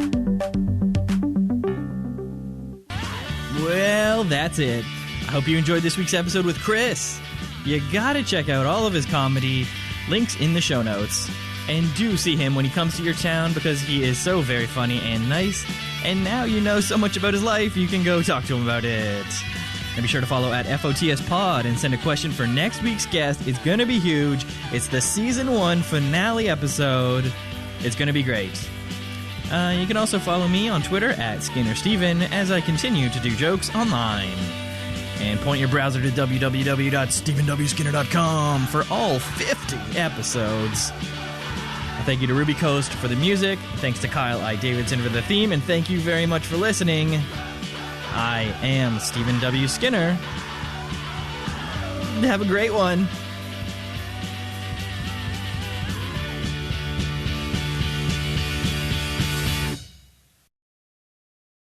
Well, that's it. I hope you enjoyed this week's episode with Chris. You gotta check out all of his comedy. Links in the show notes. And do see him when he comes to your town because he is so very funny and nice. And now you know so much about his life, you can go talk to him about it. And be sure to follow at FOTS Pod and send a question for next week's guest. It's going to be huge. It's the Season 1 finale episode. It's going to be great. You can also follow me on Twitter at SkinnerSteven as I continue to do jokes online. And point your browser to www.stephenwskinner.com for all 50 episodes. Thank you to Ruby Coast for the music. Thanks to Kyle I Davidson for the theme. And thank you very much for listening. I am Stephen W. Skinner. Have a great one.